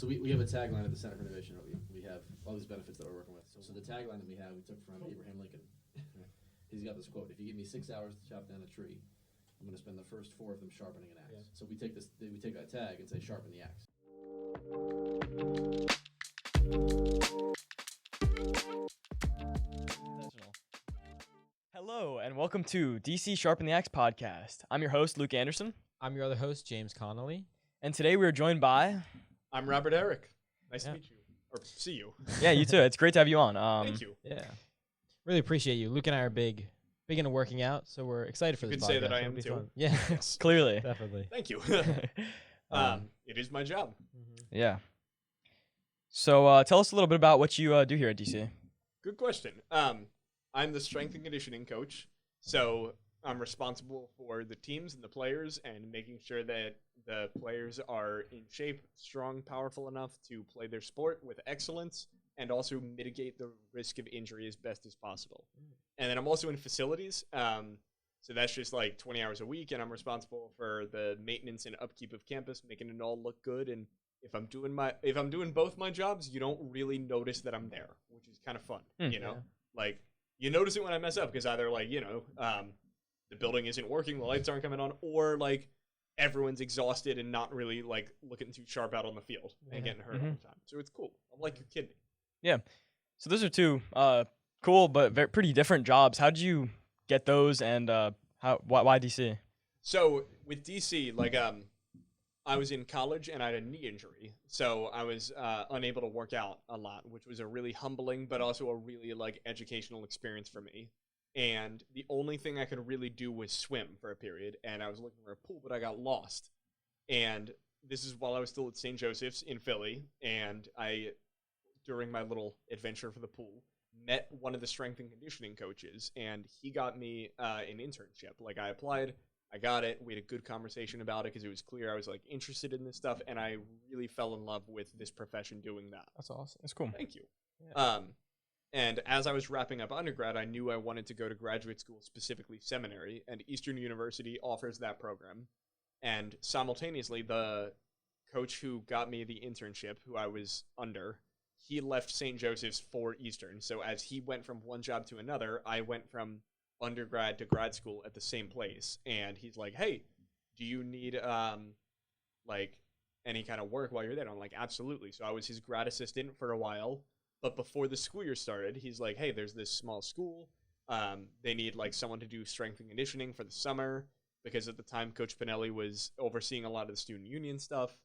So we have a tagline at the Center for Innovation. We have all these benefits that we're working with. So the tagline that we have, we took from Abraham Lincoln. He's got this quote: "If you give me 6 hours to chop down a tree, I'm going to spend the first 4 of them sharpening an axe." So we take that tag and say, "Sharpen the axe." Hello, and welcome to DC Sharpen the Axe podcast. I'm your host, Luke Anderson. I'm your other host, James Connolly. And today we are joined by... I'm Robert Herrick. Nice to meet you. Or see you. Yeah, you too. It's great to have you on. Thank you. Yeah. Really appreciate you. Luke and I are big into working out, so we're excited for You this could podcast. say that I It'll am be too. fun. Yeah. Yes. Clearly. Definitely. Thank you. Um, It is my job. Yeah. So tell us a little bit about what you do here at DC. Good question. I'm the strength and conditioning coach, so I'm responsible for the teams and the players and making sure that the players are in shape, strong, powerful enough to play their sport with excellence and also mitigate the risk of injury as best as possible. And then I'm also in facilities, so that's just like 20 hours a week, and I'm responsible for the maintenance and upkeep of campus, making it all look good. And if I'm doing both my jobs, you don't really notice that I'm there, which is kind of fun, you know? Like, you notice it when I mess up because either, like, the building isn't working, the lights aren't coming on, or, like, everyone's exhausted and not really, like, looking too sharp out on the field and getting hurt all the time. So it's cool. I'm like your kid. Yeah. So those are two cool but pretty different jobs. How did you get those, and why DC? So with DC, like, I was in college and I had a knee injury, so I was unable to work out a lot, which was a really humbling but also a really, like, educational experience for me. And the only thing I could really do was swim for a period, and I was looking for a pool, but I got lost. And this is while I was still at St. Joseph's in Philly, and I, during my little adventure for the pool, met one of the strength and conditioning coaches, and he got me an internship. Like, I applied, I got it, we had a good conversation about it because it was clear I was, like, interested in this stuff, and I really fell in love with this profession doing that. That's awesome. That's cool. Thank you. Yeah. And as I was wrapping up undergrad, I knew I wanted to go to graduate school, specifically seminary, and Eastern University offers that program. And simultaneously, the coach who got me the internship, who I was under, he left St. Joseph's for Eastern. So as he went from one job to another, I went from undergrad to grad school at the same place. And he's like, "Hey, do you need like any kind of work while you're there?" And I'm like, "Absolutely." So I was his grad assistant for a while. But before the school year started, he's like, "Hey, there's this small school. They need, like, someone to do strength and conditioning for the summer," because at the time Coach Pinelli was overseeing a lot of the student union stuff.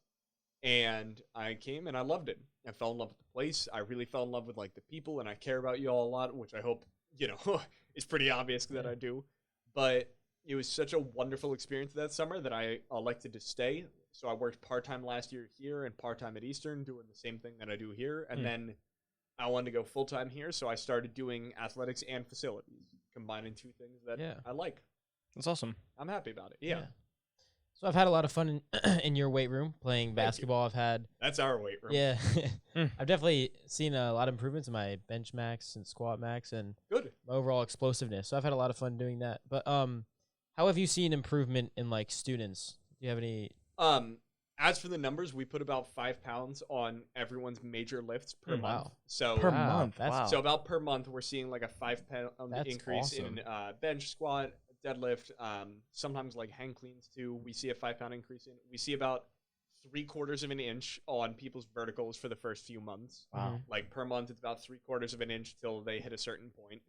And I came and I loved it. I fell in love with the place. I really fell in love with, like, the people, and I care about you all a lot, which I hope, is pretty obvious that I do. But it was such a wonderful experience that summer that I elected to stay. So I worked part-time last year here and part-time at Eastern, doing the same thing that I do here. And then I wanted to go full-time here, so I started doing athletics and facilities, combining two things that I like. That's awesome. I'm happy about it. Yeah. So I've had a lot of fun in your weight room playing basketball. That's our weight room. Yeah. I've definitely seen a lot of improvements in my bench max and squat max and my overall explosiveness. So I've had a lot of fun doing that. But how have you seen improvement in, like, students? Do you have any? As for the numbers, we put about 5 pounds on everyone's major lifts per month. Wow. So Per month. Wow. So about per month, we're seeing, like, a 5 pound increase in bench, squat, deadlift, sometimes, like, hang cleans too. We see a 5 pound increase in. We see about 3/4 of an inch on people's verticals for the first few months. Wow. Like, per month, it's about 3/4 of an inch till they hit a certain point.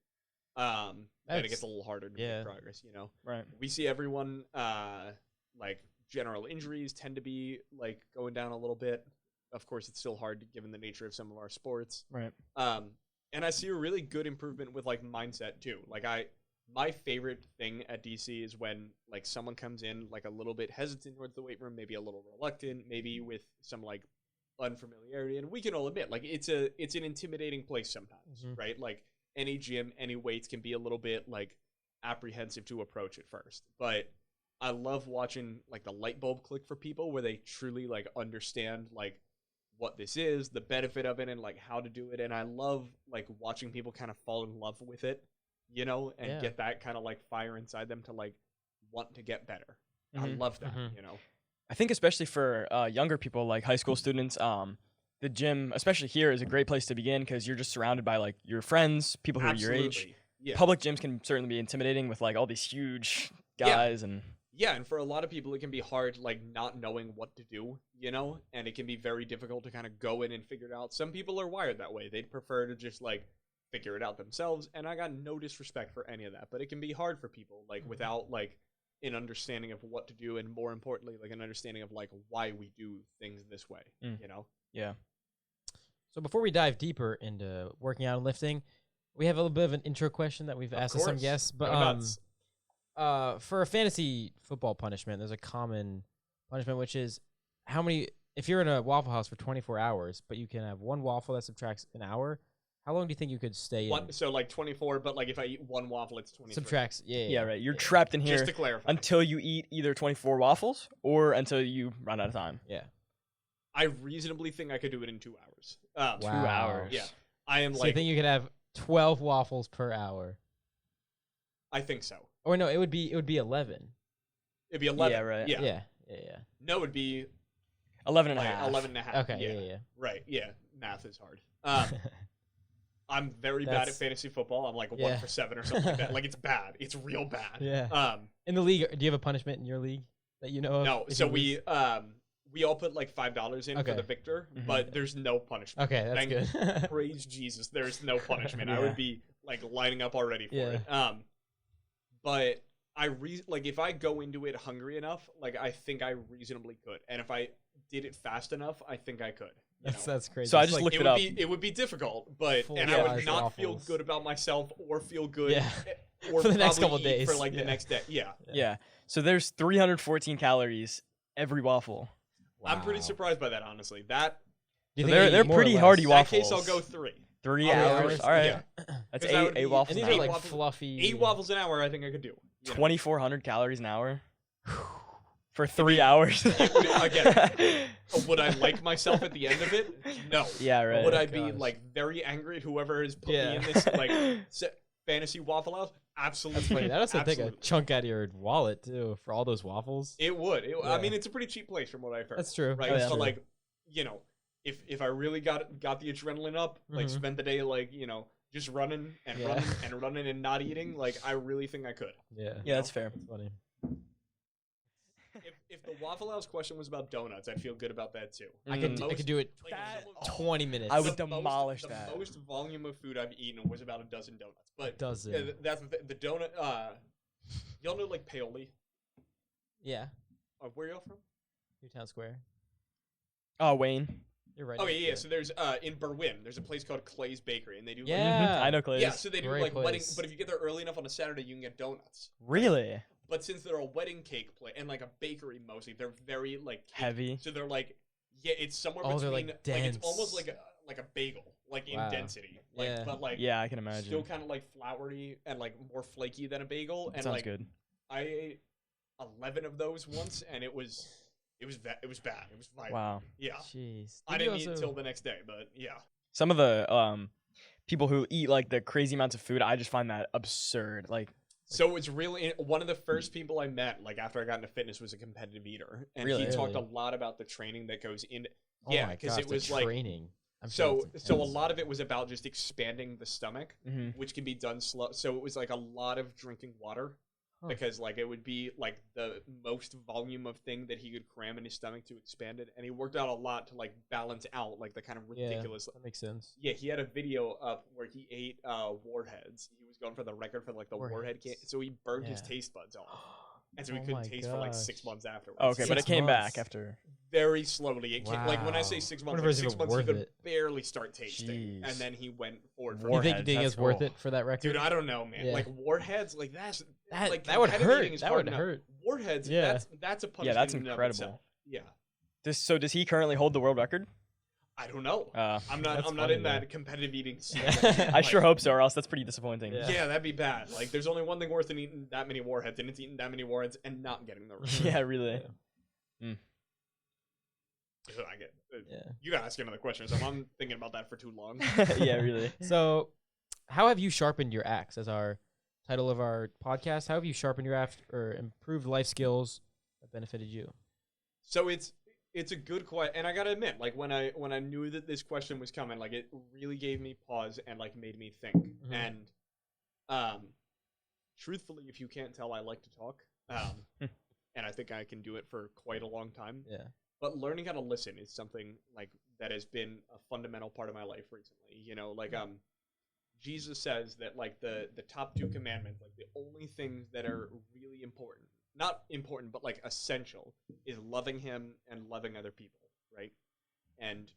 Then it gets a little harder to make progress, Right. We see everyone, like, general injuries tend to be, like, going down a little bit. Of course, it's still hard given the nature of some of our sports. Right. And I see a really good improvement with, like, mindset too. Like, my favorite thing at DC is when, like, someone comes in, like, a little bit hesitant towards the weight room, maybe a little reluctant, maybe with some, like, unfamiliarity. And we can all admit, like, it's an intimidating place sometimes, right? Like, any gym, any weights can be a little bit, like, apprehensive to approach at first. But I love watching, like, the light bulb click for people where they truly, like, understand, like, what this is, the benefit of it, and, like, how to do it. And I love, like, watching people kind of fall in love with it, and get that kind of, like, fire inside them to, like, want to get better. I love that, I think especially for younger people, like high school students, the gym, especially here, is a great place to begin because you're just surrounded by like your friends, people who are your age. Absolutely. Yeah. Public gyms can certainly be intimidating with like all these huge guys and Yeah, and for a lot of people, it can be hard, like, not knowing what to do, you know? And it can be very difficult to kind of go in and figure it out. Some people are wired that way. They'd prefer to just, like, figure it out themselves, and I got no disrespect for any of that. But it can be hard for people, like, without, like, an understanding of what to do, and more importantly, like, an understanding of, like, why we do things this way, you know? yeah. So before we dive deeper into working out and lifting, we have a little bit of an intro question that we've asked some guests. But for a fantasy football punishment, there's a common punishment, which is if you're in a Waffle House for 24 hours, but you can have one waffle that subtracts an hour, how long do you think you could stay in? So, like, 24, but, like, if I eat one waffle, it's 23. Subtracts, Yeah, right. You're trapped in here Just to clarify. until you eat either 24 waffles or until you run out of time. Yeah. I reasonably think I could do it in 2 hours. 2 hours. Yeah. I am So like, you think you could have 12 waffles per hour? I think so. Or no, it would be 11. It'd be 11. Yeah, right. Yeah. No, it'd be 11 and a like half. 11 and a half. Okay, yeah. Right, yeah. Math is hard. I'm very bad at That's- fantasy football. I'm like 1 Yeah. for 7 or something like that. Like, it's bad. It's real bad. Yeah. In the league, do you have a punishment in your league that you know of? No, if so you lose? we all put like $5 in Okay. for the victor, Mhm. but there's no punishment. Okay, that's Thank good. Praise Jesus, there's no punishment. I Yeah. would be like lining up already for Yeah. it. But like if I go into it hungry enough, like I think I reasonably could, and if I did it fast enough, I think I could. You know? That's crazy. So I It's just like- looked it up. It would be difficult, but Full and I would size not feel waffles. good about myself or feel good Yeah. or For the next probably couple eat for days. like Yeah. the next day. Yeah. Yeah. So there's 314 calories every waffle. I'm pretty Wow. surprised by that, honestly. That Do you So think they're- you they're eat more or pretty less? hardy in that case, I'll waffles. go 3. 3 Oh, hours. hours? All right. Yeah. That's 'Cause that would eight be- waffles And these an are hour. like waffles- fluffy. 8 waffles an hour, I think I could do. You know? 2,400 calories an hour for 3 hours. Again, would I like myself at the end of it? No. Yeah, right. Would I be Gosh. like very angry at whoever has put Yeah. me in this like fantasy Waffle House? Absolutely. That's funny. That also take a Absolutely. chunk out of your wallet too for all those waffles. It would. I Yeah. mean, it's a pretty cheap place from what I've heard. That's true. Right. Oh, yeah. So True. like, you know, if I really got the adrenaline up, like Mhm. spent the day like, you know, just running and Yeah. running and running and not eating, like I really think I could. Yeah. Yeah, that's fair. That's funny. If the Waffle House question was about donuts, I'd feel good about that too. I Mm. could do it Like, That- some of- 20 minutes. I would the most- demolish that. The most volume of food I've eaten was about a dozen donuts. But dozen. yeah, that's the donut. Y'all know like Paoli? Yeah. Where y'all from? Newtown Square. Oh, Wayne. You're right. Oh next to yeah. it. So there's in Berwyn, there's a place called Clay's Bakery, and they do Yeah. I know Clay's. yeah. So they do Great like wedding, place. but if you get there early enough on a Saturday, you can get donuts. Really? But since they're a wedding cake place and like a bakery mostly, they're very like cake- Heavy. So they're like it's somewhere Oh, they're, between like, it's almost dense. like a bagel, like in Wow. density, like Yeah. but like Yeah, I can imagine. still kind of like floury and like more flaky than a bagel. And Sounds like good. I ate 11 of those once, and it was bad. It was violent. Wow. Yeah, Jeez. I Did you didn't eat also- until the next day, but yeah. Some of the people who eat like the crazy amounts of food, I just find that absurd. Like, So it's really one of the first people I met, like after I got into fitness, was a competitive eater, and Really? he talked a Really? lot about the training that goes in. Oh Yeah, my because gosh, it the was like training. I'm sure so. it's So a intense. lot of it was about just expanding the stomach, mhm. which can be done slow. So it was like a lot of drinking water. Huh. Because like it would be like the most volume of thing that he could cram in his stomach to expand it, and he worked out a lot to like balance out like the kind of Yeah. ridiculous. That makes sense. Yeah, he had a video up where he ate warheads. He was going for the record for like the warhead can, Warheads. so he burned his Yeah. taste buds off, and so he Oh couldn't my taste for like 6 gosh. months afterwards. Okay, but it 6 came back months. after. Very slowly. It came, like when I say Wow. 6 months, Wonder if like it's 6 even months he worth could it. barely start tasting, Jeez. and then he went forward. Do you From think Warheads, it's that's worth cool. it for that record? Dude, I don't know, man. Yeah. Like warheads, like that's That- like that would competitive hurt. eating is That hard would enough. hurt. Warheads, Yeah. that's a punishment. Yeah, that's in and of incredible. itself. Yeah, So does he currently hold the world record? I don't know. I'm not. That's I'm not funny, in though. that competitive eating scene. Yeah. I sure hope so, or else that's pretty disappointing. Yeah. Yeah, that'd be bad. Like, there's only one thing worse than eating that many warheads, and it's eating that many warheads and not getting the result. Yeah, really. So I get. Yeah. You gotta ask another question. So I'm thinking about that for too long. Yeah, really. So, how have you sharpened your axe? As our title of our podcast, how have you sharpened your axe or improved life skills that benefited you? So it's it's a good question, and I gotta admit, like when I knew that this question was coming, like it really gave me pause and like made me think. Mhm. And um, truthfully, if you can't tell, I like to talk, and I think I can do it for quite a long time. Yeah. But learning how to listen is something like that has been a fundamental part of my life recently. You know, like Jesus says that like the top two commandments, like the only things that are really important, not important, but like essential, is loving him and loving other people, right? And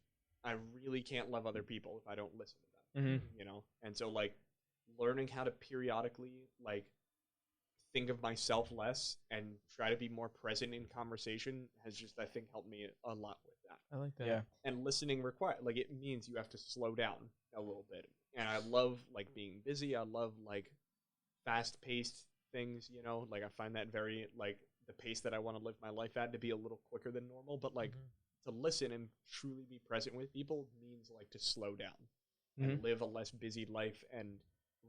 I really can't love other people if I don't listen to them, you know? And so like learning how to periodically like think of myself less and try to be more present in conversation has just, I think, helped me a lot with that. I like that. Yeah. And listening like it means you have to slow down a little bit. And I love like being busy. I love like fast-paced things, you know, like I find that very like the pace that I want to live my life at to be a little quicker than normal, but like to listen and truly be present with people means like to slow down and live a less busy life and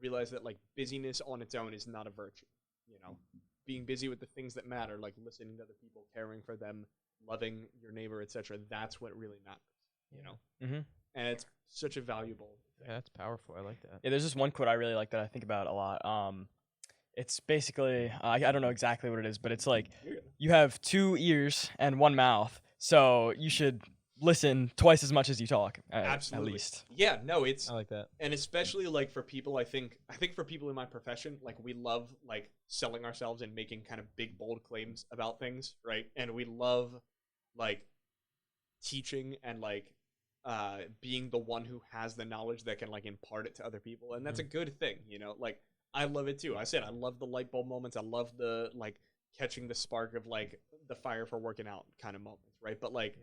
realize that like busyness on its own is not a virtue, you know. Being busy with the things that matter, like listening to other people, caring for them, loving your neighbor, etc., that's what really matters, you know. And it's such a valuable thing. Yeah, that's powerful. I like that. Yeah, there's this one quote I really like that I think about a lot. It's basically, I don't know exactly what it is, but it's like, you have 2 ears and 1 mouth, so you should listen twice as much as you talk, Absolutely. at least. Yeah, no, it's I like that. and especially like for people, I think for people in my profession, like we love like selling ourselves and making kind of big bold claims about things, right? And we love like teaching and like being the one who has the knowledge that can like impart it to other people, and that's a good thing, you know. Like I love it too. I said I love the light bulb moments. I love the like catching the spark of like the fire for working out kind of moments, right? But like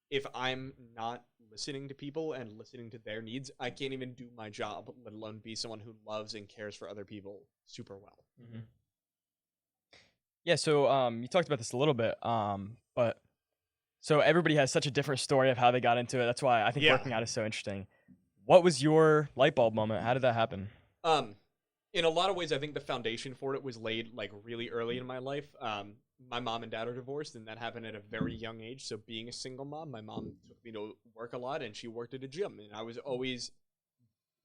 if I'm not listening to people and listening to their needs, I can't even do my job, let alone be someone who loves and cares for other people super well. Yeah, so you talked about this a little bit, but so everybody has such a different story of how they got into it. That's why I think working out is so interesting. What was your light bulb moment? How did that happen? In a lot of ways, I think the foundation for it was laid like really early in my life. My mom and dad are divorced, and that happened at a very young age. So being a single mom, my mom took me to work a lot, and she worked at a gym, and I was always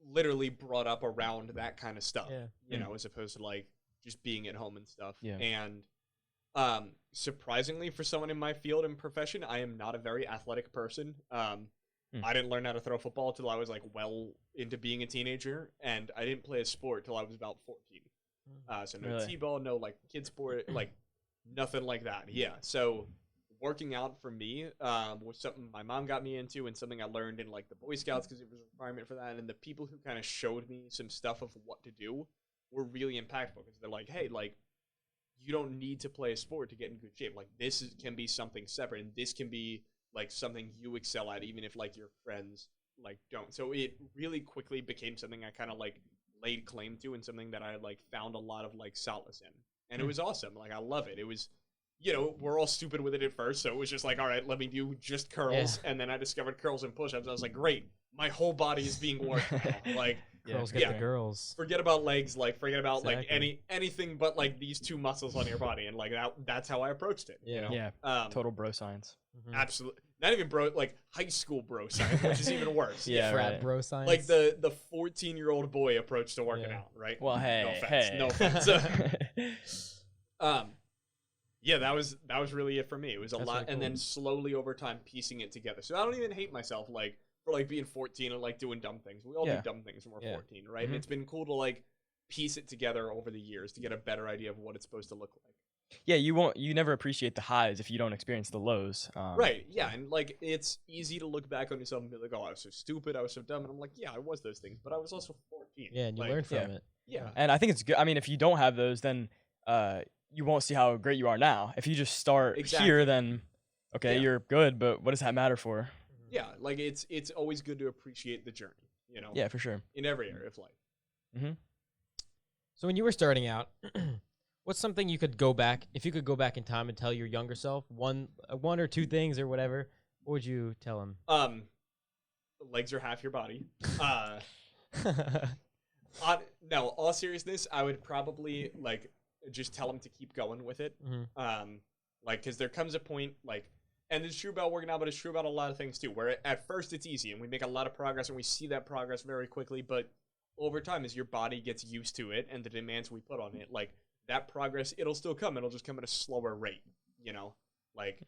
literally brought up around that kind of stuff, you know, as opposed to like just being at home and stuff. And surprisingly, for someone in my field and profession, I am not a very athletic person. I didn't learn how to throw football till I was like well into being a teenager, and I didn't play a sport till I was about 14. So no t-ball, no like kid sport, like nothing like that. Yeah. So working out for me was something my mom got me into, and something I learned in like the Boy Scouts because it was a requirement for that. And the people who kind of showed me some stuff of what to do were really impactful because they're like, hey, like you don't need to play a sport to get in good shape. Like can be something separate, and this can be like something you excel at, even if like your friends like don't. So it really quickly became something I kind of like laid claim to, and something that I like found a lot of like solace in. And it was awesome. Like I love it. It was, you know, we're all stupid with it at first, so it was just like, all right, let me do just curls. And then I discovered curls and push-ups. I was like, great, my whole body is being worked now. Like Girls get the girls. Forget about legs, like forget about like anything but like these 2 muscles on your body, and like that's how I approached it. You know? Total bro science. Absolutely. Not even bro, like high school bro science, which is even worse. Frat bro science. Like the 14-year-old boy approach to working out, right? Well, hey, no offense. That was really it for me. It was a lot, and then slowly over time piecing it together. So I don't even hate myself like for like being 14 and like doing dumb things. We all do dumb things when we're 14, right? And it's been cool to like piece it together over the years to get a better idea of what it's supposed to look like. Yeah, you never appreciate the highs if you don't experience the lows. Right, yeah, and like it's easy to look back on yourself and be like, oh, I was so stupid, I was so dumb, and I'm like, yeah, I was those things, but I was also 14. Yeah, and you like, learn from it. Yeah. And I think it's good. I mean, if you don't have those, then you won't see how great you are now. If you just start here, then okay, you're good, but what does that matter for? Yeah, like it's always good to appreciate the journey, you know? Yeah, for sure. In every area of life. So when you were starting out, what's something you could go back, if you could go back in time and tell your younger self one or 2 things or whatever, what would you tell him? Legs are half your body. No, all seriousness, I would probably like just tell him to keep going with it. Like, because there comes a point, like, And it's true about working out, but it's true about a lot of things too. Where at first it's easy and we make a lot of progress and we see that progress very quickly, but over time, as your body gets used to it and the demands we put on it, like that progress, it'll still come. It'll just come at a slower rate, you know? Like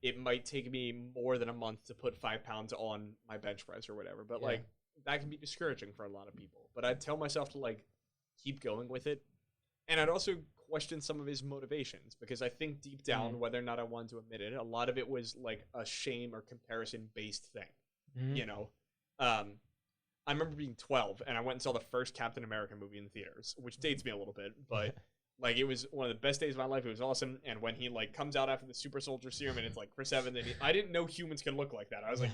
it might take me more than a month to put 5 pounds on my bench press or whatever, but like that can be discouraging for a lot of people. But I'd tell myself to like keep going with it. And I'd also question some of his motivations because I think deep down, whether or not I wanted to admit it, a lot of it was like a shame or comparison based thing, you know? I remember being 12 and I went and saw the first Captain America movie in the theaters, which dates me a little bit, but like it was one of the best days of my life. It was awesome. And when he like comes out after the super soldier serum and it's like Chris Evans, and I didn't know humans can look like that. I was like,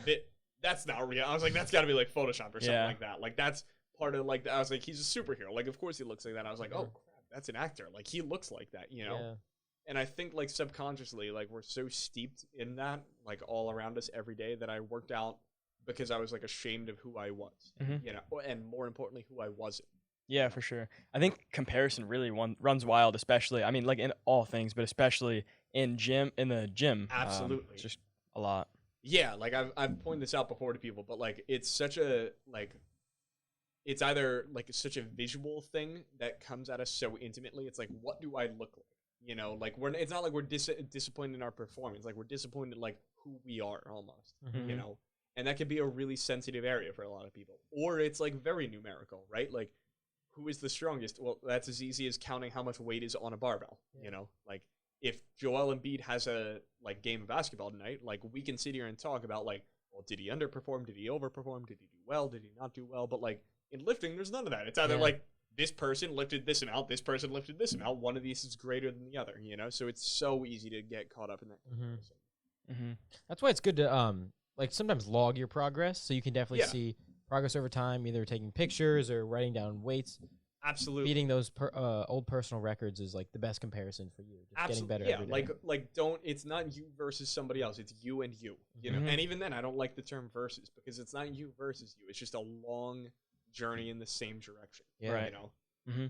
that's not real. I was like, that's gotta be like Photoshop or something like that. Like that's part of like, I was like, he's a superhero. Like, of course he looks like that. I was like, oh crap, that's an actor. Like he looks like that, you know? Yeah. And I think like subconsciously, like we're so steeped in that, like all around us every day that I worked out because I was like ashamed of who I was, you know, and more importantly, who I wasn't. Yeah, for sure. I think comparison really runs wild, especially. I mean, like in all things, but especially in the gym. Absolutely, it's just a lot. Yeah, like I've pointed this out before to people, but like it's such a like, it's either like such a visual thing that comes at us so intimately. It's like, what do I look like? You know, like it's not like we're disappointed in our performance. Like we're disappointed like who we are almost. You know. And that could be a really sensitive area for a lot of people. Or it's like very numerical, right? Like, who is the strongest? Well, that's as easy as counting how much weight is on a barbell, you know? Like, if Joel Embiid has a, like, game of basketball tonight, like, we can sit here and talk about, like, well, did he underperform? Did he overperform? Did he do well? Did he not do well? But, like, in lifting, there's none of that. It's either, like, this person lifted this amount, this person lifted this amount. One of these is greater than the other, you know? So it's so easy to get caught up in that comparison. That's why it's good to, like sometimes log your progress so you can definitely see progress over time, either taking pictures or writing down weights. Absolutely. Beating those old personal records is like the best comparison for you. Just getting better every day. Like don't, it's not you versus somebody else. It's you and you, you know? And even then I don't like the term versus because it's not you versus you. It's just a long journey in the same direction. Yeah. You know?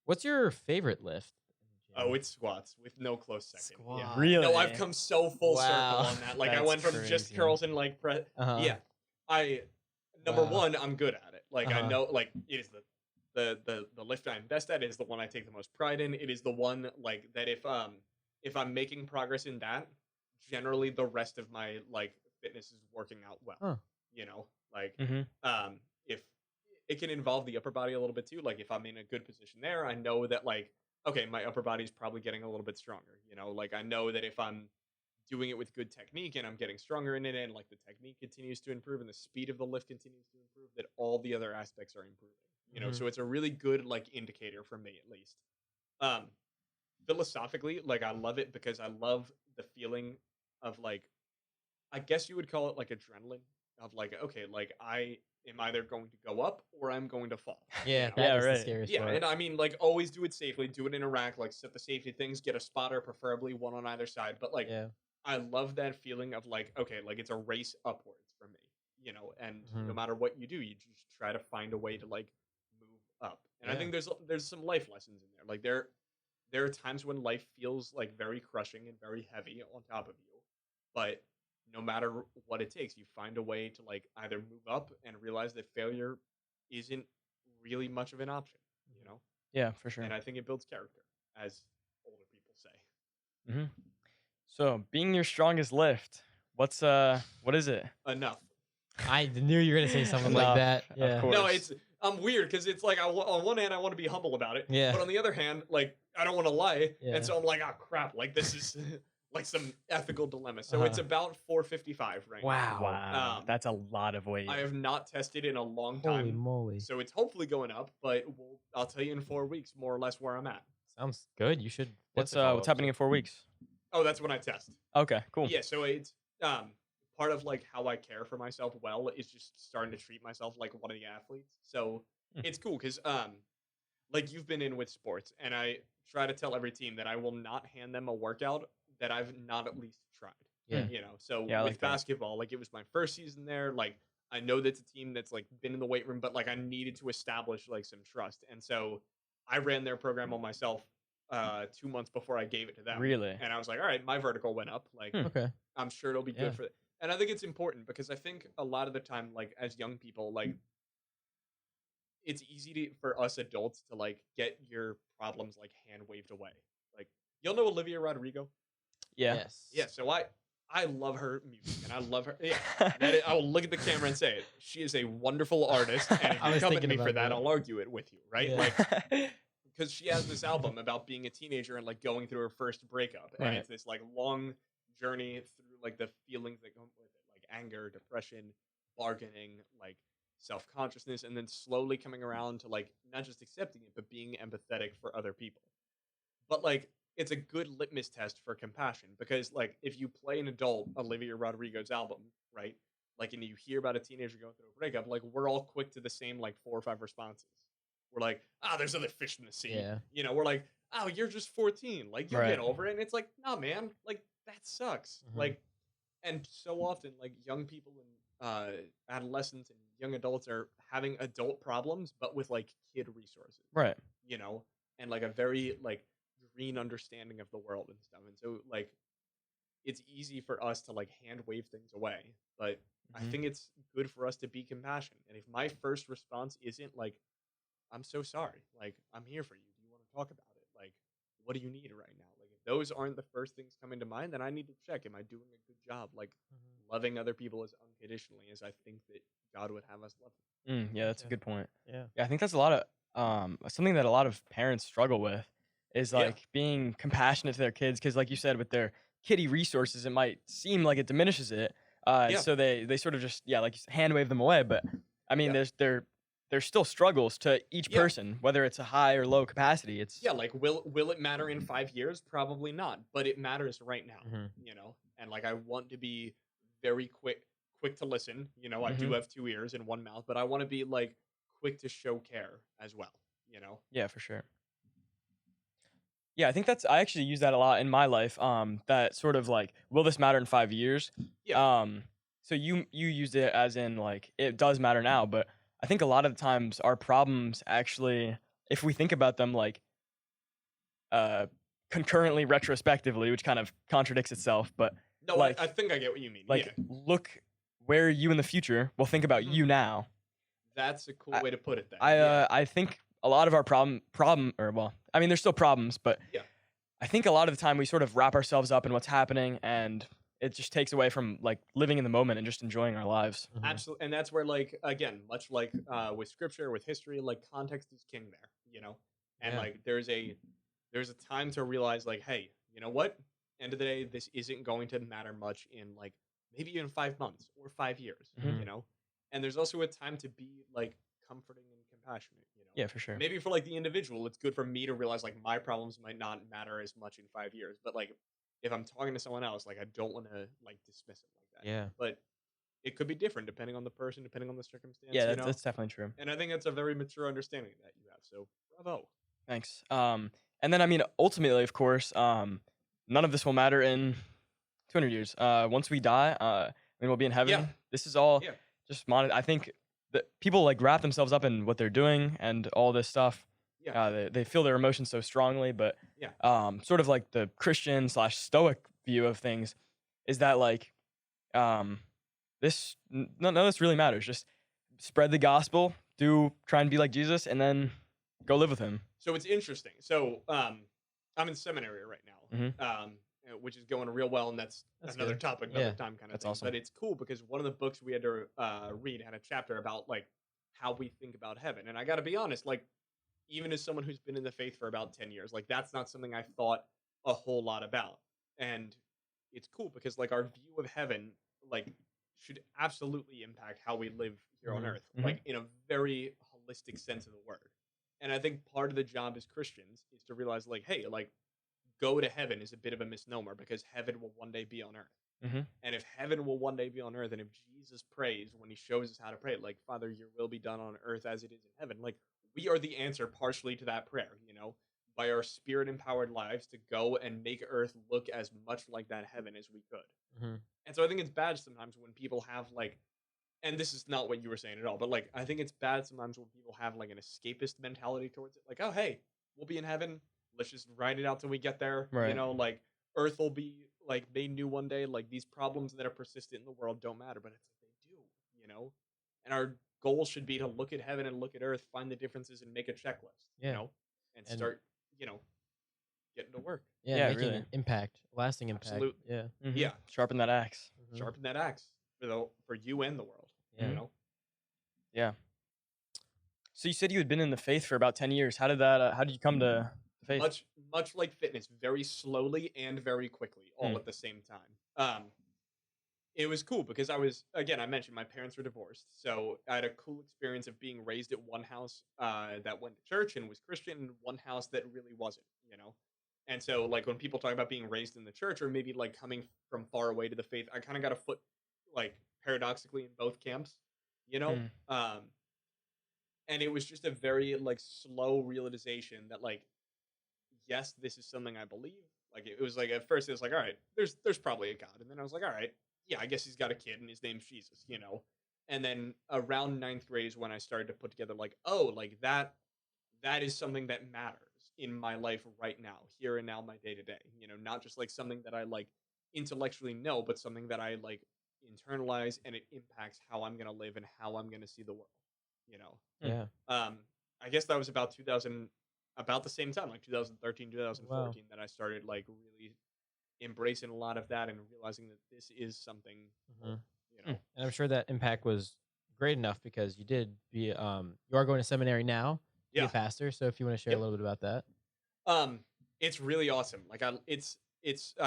What's your favorite lift? Oh, it's squats with no close second. Squat. Yeah. Really? No, I've come so full circle on that. Like I went from just crazy. curls and like press. Yeah. Number one, I'm good at it. Like I know, like it is the lift I'm best at. It is the one I take the most pride in. It is the one like that if I'm making progress in that, generally the rest of my like fitness is working out well. You know, like if it can involve the upper body a little bit too. Like if I'm in a good position there, I know that like. Okay, my upper body's probably getting a little bit stronger. You know, like I know that if I'm doing it with good technique and I'm getting stronger in it and like the technique continues to improve and the speed of the lift continues to improve, that all the other aspects are improving. You know, so it's a really good like indicator for me at least. Philosophically, like I love it because I love the feeling of like, I guess you would call it like adrenaline of like, okay, like I am either going to go up or I'm going to fall. Yeah, you know? that is the scariest part. And I mean, like, always do it safely. Do it in a rack. Like, set the safety things. Get a spotter, preferably one on either side. But like, I love that feeling of like, okay, like it's a race upwards for me, you know. And no matter what you do, you just try to find a way to like move up. And I think there's some life lessons in there. Like there are times when life feels like very crushing and very heavy on top of you, but no matter what it takes, you find a way to like either move up and realize that failure isn't really much of an option, you know? Yeah, for sure. And I think it builds character, as older people say. So being your strongest lift, what is it? Enough. I knew you were gonna say something like that. Yeah. Of course. No, I'm weird because it's like on one hand I want to be humble about it, but on the other hand, like I don't want to lie, and so I'm like, oh crap, like this is like some ethical dilemma. So it's about 455 right now. Wow. That's a lot of weight. I have not tested in a long time. Holy moly. So it's hopefully going up, but I'll tell you in 4 weeks more or less where I'm at. Sounds good. You should. What's happening in 4 weeks? Oh, that's when I test. Okay, cool. Yeah, so it's part of like how I care for myself well is just starting to treat myself like one of the athletes. So it's cool because like you've been in with sports, and I try to tell every team that I will not hand them a workout that I've not at least tried. Yeah. You know, so Yeah, with like that. basketball, like it was my first season there. Like I know that's a team that's like been in the weight room, but like I needed to establish like some trust. And so I ran their program on myself 2 months before I gave it to them. Really? And I was like, all right, my vertical went up. Like, Okay. I'm sure it'll be Yeah. good for it. And I think it's important because I think a lot of the time, like as young people, like it's easy for us adults to like get your problems like hand waved away. Like, you'll know Olivia Rodrigo. Yeah. Yes. Yeah, so I love her music and I love her. Yeah, I will look at the camera and say it. She is a wonderful artist, and if I you was come at thinking me for about that, that. I'll argue it with you, right? Yeah. Like, because she has this album about being a teenager and like going through her first breakup, and Right. it's this like long journey through like the feelings that come with it, like anger, depression, bargaining, like self-consciousness, and then slowly coming around to like not just accepting it but being empathetic for other people. But like it's a good litmus test for compassion because like if you play an adult Olivia Rodrigo's album, right? Like and you hear about a teenager going through a breakup, like we're all quick to the same like 4 or 5 responses. We're like, there's other fish in the sea. Yeah. You know, we're like, you're just 14. Like you'll Right. get over it. And it's like, no, man, like that sucks. Mhm. Like, and so often like young people and adolescents and young adults are having adult problems, but with like kid resources. Right. You know, and like a very like green understanding of the world and stuff. And so like it's easy for us to like hand wave things away, but I Mhm. think it's good for us to be compassionate. And if my first response isn't like, I'm so sorry, like I'm here for you. Do you want to talk about it? Like, what do you need right now? Like if those aren't the first things coming to mind, then I need to check. Am I doing a good job? Like Mhm. loving other people as unconditionally as I think that God would have us love them. Yeah, that's a Gotcha. good point. Yeah. Yeah, I think that's a lot of something that a lot of parents struggle with is Yeah. like being compassionate to their kids because, like you said, with their kiddie resources, it might seem like it diminishes it. Yeah. So they sort of just like you said, hand wave them away. But I mean, Yeah. there's still struggles to each Yeah. person, whether it's a high or low capacity. It's Yeah, like will it matter in 5 years? Probably not, but it matters right now. Mhm. You know, and like I want to be very quick to listen. You know, I do Mhm. have 2 ears and one mouth, but I want to be like quick to show care as well. You know, yeah, for sure. Yeah, I think I actually use that a lot in my life. That sort of like, will this matter in 5 years? Yeah. So you used it as in like it does matter now, but I think a lot of the times our problems actually, if we think about them like concurrently retrospectively, which kind of contradicts itself, but no, like I think I get what you mean. like Yeah, look where you in the future will think about Mhm. you now. that's a cool I- way to put it. Then, I think a lot of our problem or well, I mean there's still problems, but Yeah. I think a lot of the time we sort of wrap ourselves up in what's happening and it just takes away from like living in the moment and just enjoying our lives. Mhm. Absolutely, and that's where like again, much like with scripture, with history, like context is king there. You know, and Yeah. like there's a time to realize like, hey, you know what? End of the day, this isn't going to matter much in like maybe even 5 months or 5 years. Mhm. You know, and there's also a time to be like comforting and compassionate. You know, Yeah, for sure. maybe for like the individual, it's good for me to realize like my problems might not matter as much in 5 years, but like if I'm talking to someone else, like I don't want to like dismiss it like that. Yeah. But it could be different depending on the person, depending on the circumstance. Yeah, you that's, know, that's definitely true. and I think that's a very mature understanding that you have. So bravo. Thanks. And then I mean ultimately, of course, none of this will matter in 200 years. Once we die, I mean we'll be in heaven. Yeah. This is all Yeah. just I think that people like wrap themselves up in what they're doing and all this stuff. Yeah. They feel their emotions so strongly, but Yeah. sort of like the Christian / stoic view of things is that like none of this really matters. Just spread the gospel, try and be like Jesus, and then go live with him. So it's interesting. So I'm in seminary right now, Mhm. which is going real well, and that's another good. topic, another Yeah. time kind of That's thing. awesome. But it's cool because one of the books we had to read had a chapter about like how we think about heaven, and I got to be honest, like even as someone who's been in the faith for about 10 years, like that's not something I thought a whole lot about, and it's cool because like our view of heaven like should absolutely impact how we live here on Mhm. earth, Mhm. like in a very holistic sense of the word. And I think part of the job as Christians is to realize, like, hey, like, go to heaven is a bit of a misnomer because heaven will one day be on earth. Mhm. And if heaven will one day be on earth, and if Jesus prays when he shows us how to pray, like, Father, your will be done on earth as it is in heaven, like, we are the answer partially to that prayer, you know, by our spirit empowered lives to go and make earth look as much like that heaven as we could. Mhm. And so I think it's bad sometimes when people have, like, and this is not what you were saying at all, but like I think it's bad sometimes when people have like an escapist mentality towards it. Like, oh hey, we'll be in heaven. let's just ride it out till we get there. You Right. know, like Earth will be like made new one day. Like these problems that are persistent in the world don't matter, but it's like they do. You know, and our goal should be to look at heaven and look at Earth, find the differences, and make a checklist. You Yeah. know, and And- start getting to work. Yeah, Yeah, making really. an impact, lasting impact. Absolutely. Yeah. Mhm. Yeah. Sharpen that axe. Mhm. Sharpen that axe for you and the world. Yeah. You know. Yeah. So you said you had been in the faith for about 10 years. How did that? How did you come to the faith? Much like fitness, very slowly and very quickly, all at the same time. It was cool because I mentioned my parents were divorced, so I had a cool experience of being raised at one house that went to church and was Christian, and one house that really wasn't, you know. And so, like when people talk about being raised in the church or maybe like coming from far away to the faith, I kind of got a foot, like paradoxically, in both camps, you know. And it was just a very like slow realization that like, yes, this is something I believe. Like it was like at first it was like, all right, there's probably a God, and then I was like, all right, yeah, I guess he's got a kid and his name's Jesus, you know. And then around ninth grade is when I started to put together like, oh, like that is something that matters in my life right now, here and now, my day to day. You know, not just like something that I like intellectually know, but something that I like internalize and it impacts how I'm gonna live and how I'm gonna see the world. You know. Yeah. I guess that was about 2000, about the same time, like 2013, 2014, that I started like really embracing a lot of that and realizing that this is something, Mhm. you know. And I'm sure that impact was great enough because you did be you are going to seminary now to be Yeah. a pastor. So if you want to share a little bit about that. It's really awesome. Like it's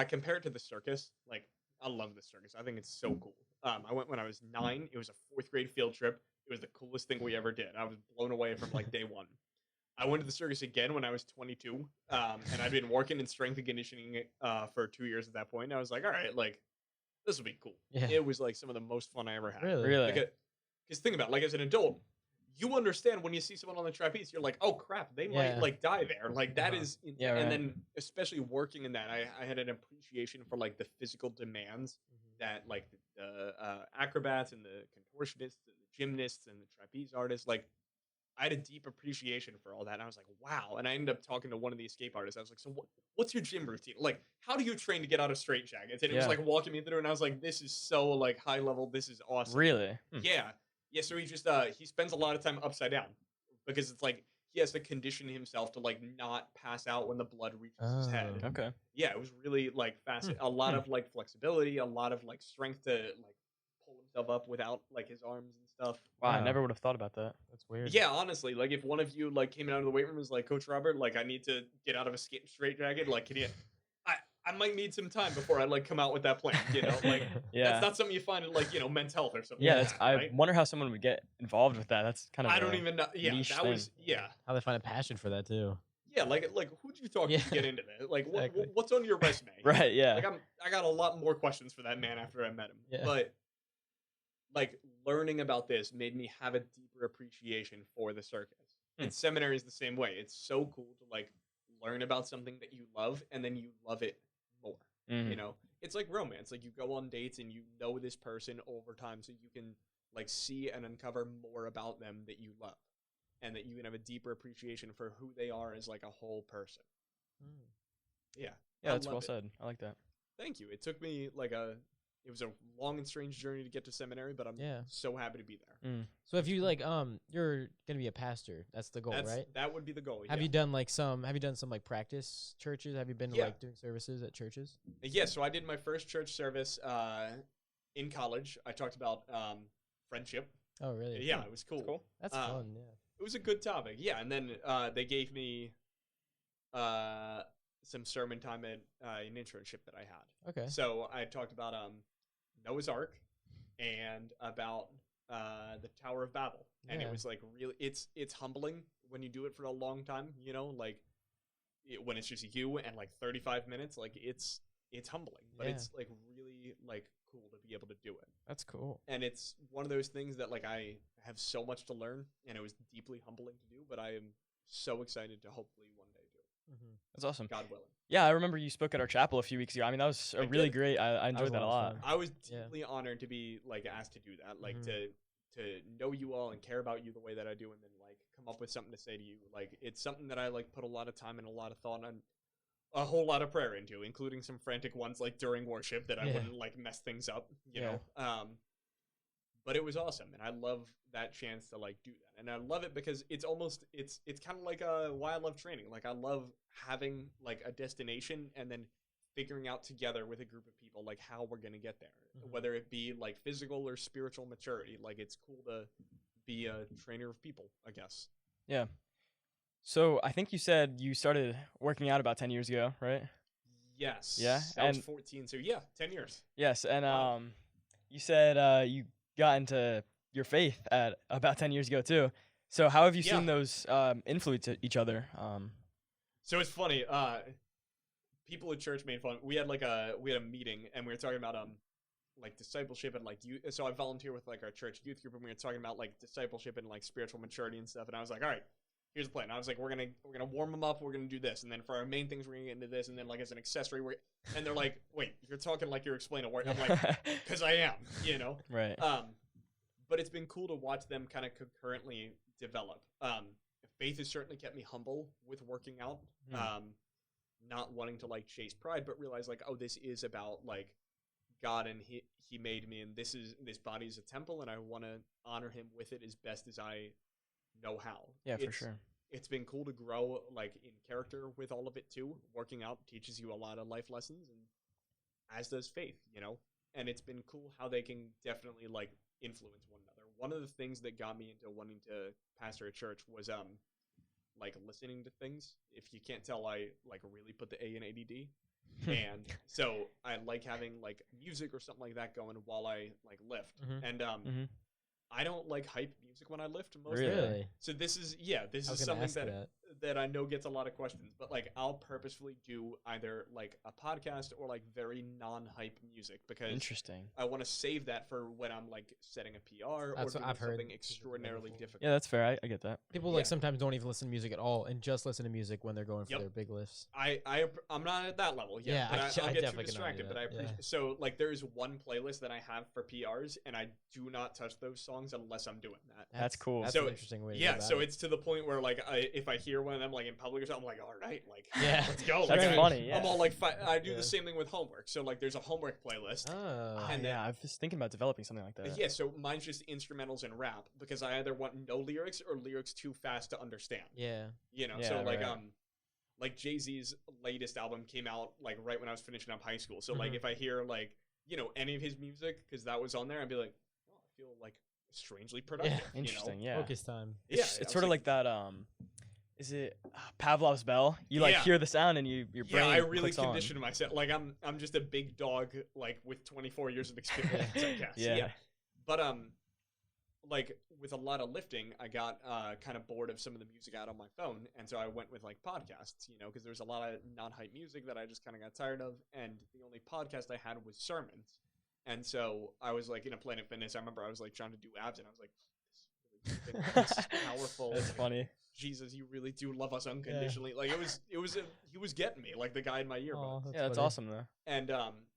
compared to the circus. Like I love the circus. I think it's so cool. I went when I was 9. It was a 4th grade field trip. It was the coolest thing we ever did. I was blown away from like day one. I went to the circus again when I was 22, and I'd been working in strength and conditioning for 2 years at that point. And I was like, all right, like this will be cool. Yeah. It was like some of the most fun I ever had. Really? Because think about it, like as an adult, you understand when you see someone on the trapeze, you're like, oh crap, they might Yeah. like die there. Like that is, Yeah, and right. then especially working in that, I had an appreciation for like the physical demands that like the acrobats and the contortionists and the gymnasts and the trapeze artists, like I had a deep appreciation for all that. And I was like, wow. And I ended up talking to one of the escape artists. I was like, so what's your gym routine? Like, how do you train to get out of straitjackets? And it was Yeah. like walking me through, and I was like, this is so like high level. This is awesome. Really? Yeah. Yeah. So he just, he spends a lot of time upside down because it's like he has to condition himself to like not pass out when the blood reaches his head. Oh. Okay. Yeah. It was really like fascinating. A lot of like flexibility, a lot of like strength to like pull himself up without like his arms and stuff. Wow, I Wow. never would have thought about that. That's weird. Yeah, honestly, like if one of you like came out of the weight room and was like, Coach Robert, like I need to get out of a straight jacket, like can you? I might need some time before I like come out with that plan. You know, like Yeah. that's not something you find in like Men's Health or something. Yeah, like that's, that, I right? wonder how someone would get involved with that. That's kind of I don't even know. Yeah, niche that was thing. How they find a passion for that too. yeah. Like who'd you talk Yeah. to get into that? Like Exactly. what's on your resume? Right, yeah. Like I got a lot more questions for that man after I met him. Yeah. But like learning about this made me have a deeper appreciation for the circus. And seminary is the same way. It's so cool to like learn about something that you love and then you love it more. You know, it's like romance. Like you go on dates and you know this person over time, so you can like see and uncover more about them that you love, and that you can have a deeper appreciation for who they are as like a whole person. Yeah, Yeah, I that's love well it. said. I like that. Thank you. It took me like it was a long and strange journey to get to seminary, but I'm Yeah. so happy to be there. So if you like you're gonna be a pastor, that's the goal, right? That would be the goal. Have yeah. you done some like practice churches? Have you been to Yeah. like doing services at churches? Yeah, so I did my first church service in college. I talked about friendship. Oh really? Yeah, it was cool. That's Um, fun, yeah. It was a good topic. Yeah, and then they gave me some sermon time at an internship that I had. Okay. So I talked about Noah's Ark and about the Tower of Babel, and Yeah. it was like really, it's humbling when you do it for a long time. You know, like when it's just you and like 35 minutes, like it's humbling, but Yeah. it's like really like cool to be able to do it. That's cool. And it's one of those things that like I have so much to learn, and it was deeply humbling to do, but I am so excited to hopefully one day do it, That's awesome. God willing. Yeah, I remember you spoke at our chapel a few weeks ago. I mean, that was I really did. great. I enjoyed was that a a lot lot. of fun. I was Yeah. deeply honored to be like asked to do that, like to to know you all and care about you the way that I do, and then like come up with something to say to you. Like it's something that I like put a lot of time and a lot of thought on, a whole lot of prayer into, including some frantic ones like during worship that I wouldn't like mess things up, you know. But it was awesome, and I love that chance to like do that, and I love it because it's kind of like why I love training. Like I love having like a destination and then figuring out together with a group of people like how we're gonna get there, whether it be like physical or spiritual maturity. Like it's cool to be a trainer of people, I guess. Yeah. So I think you said you started working out about 10 years ago, right? Yes. Yeah, I was and 14, so yeah, 10 years. yes, and Wow. you said you got into your faith at about 10 years ago too. So how have you Yeah. seen those influence each other? So it's funny. People at church made fun. We had a meeting, and we were talking about like discipleship and like youth. So I volunteer with like our church youth group, and we were talking about like discipleship and like spiritual maturity and stuff. And I was like, all right, here's the plan. I was like, we're gonna warm them up. We're gonna do this, and then for our main things, we're gonna get into this, and then like as an accessory, and they're like, wait, you're talking like you're explaining a word. I'm like, because I am, you know. Right. But it's been cool to watch them kind of concurrently develop. Faith has certainly kept me humble with working out. Not wanting to like chase pride, but realize like, oh, this is about like God, and he made me, and this body is a temple, and I want to honor him with it as best as I know how. Yeah, for sure. It's been cool to grow like in character with all of it too. Working out teaches you a lot of life lessons, and as does faith, you know. And it's been cool how they can definitely like influence one another. One of the things that got me into wanting to pastor a church was like listening to things. If you can't tell, I like really put the A in ADD. And so I like having like music or something like that going while I like lift. And I don't like hype music when I lift most of the time. Really? So this is something that I know gets a lot of questions, but like I'll purposefully do either like a podcast or like very non-hype music because Interesting. I want to save that for when I'm like setting a PR or doing something extraordinarily difficult. Yeah, that's fair. I get that. People like sometimes don't even listen to music at all and just listen to music when they're going for their big lifts. I'm not at that level yet, but I'll get too distracted. But I appreciate. So like there is one playlist that I have for PRs, and I do not touch those songs unless I'm doing that. That's cool. That's an interesting way to go about so it. it's to the point where like if I hear one of them like in public or something, I'm like, all right, like let's go. That's like, funny. Yeah. I'm all like, I do the same thing with homework. So like there's a homework playlist. And yeah, I was thinking about developing something like that. Yeah, so mine's just instrumentals and rap because I either want no lyrics or lyrics too fast to understand. Yeah. You know, so like Jay-Z's latest album came out like right when I was finishing up high school. So like if I hear like, you know, any of his music because that was on there, I'd be like, oh, I feel like strangely productive. Yeah. Interesting. You know? Yeah. Focus time. It's sort of like that. Is it Pavlov's bell? You like hear the sound and your brain. Yeah, I really clicks conditioned on. myself. Like I'm just a big dog like with 24 years of experience, I guess. Yeah. But like with a lot of lifting, I got kind of bored of some of the music out on my phone, and so I went with like podcasts, you know, because there's a lot of non-hype music that I just kind of got tired of, and the only podcast I had was sermons, and so I was like in a Planet Fitness. I remember I was like trying to do abs, and I was like, this is powerful. That's funny. Jesus, you really do love us unconditionally. Like he was getting me, like the guy in my earbuds. That's awesome though. And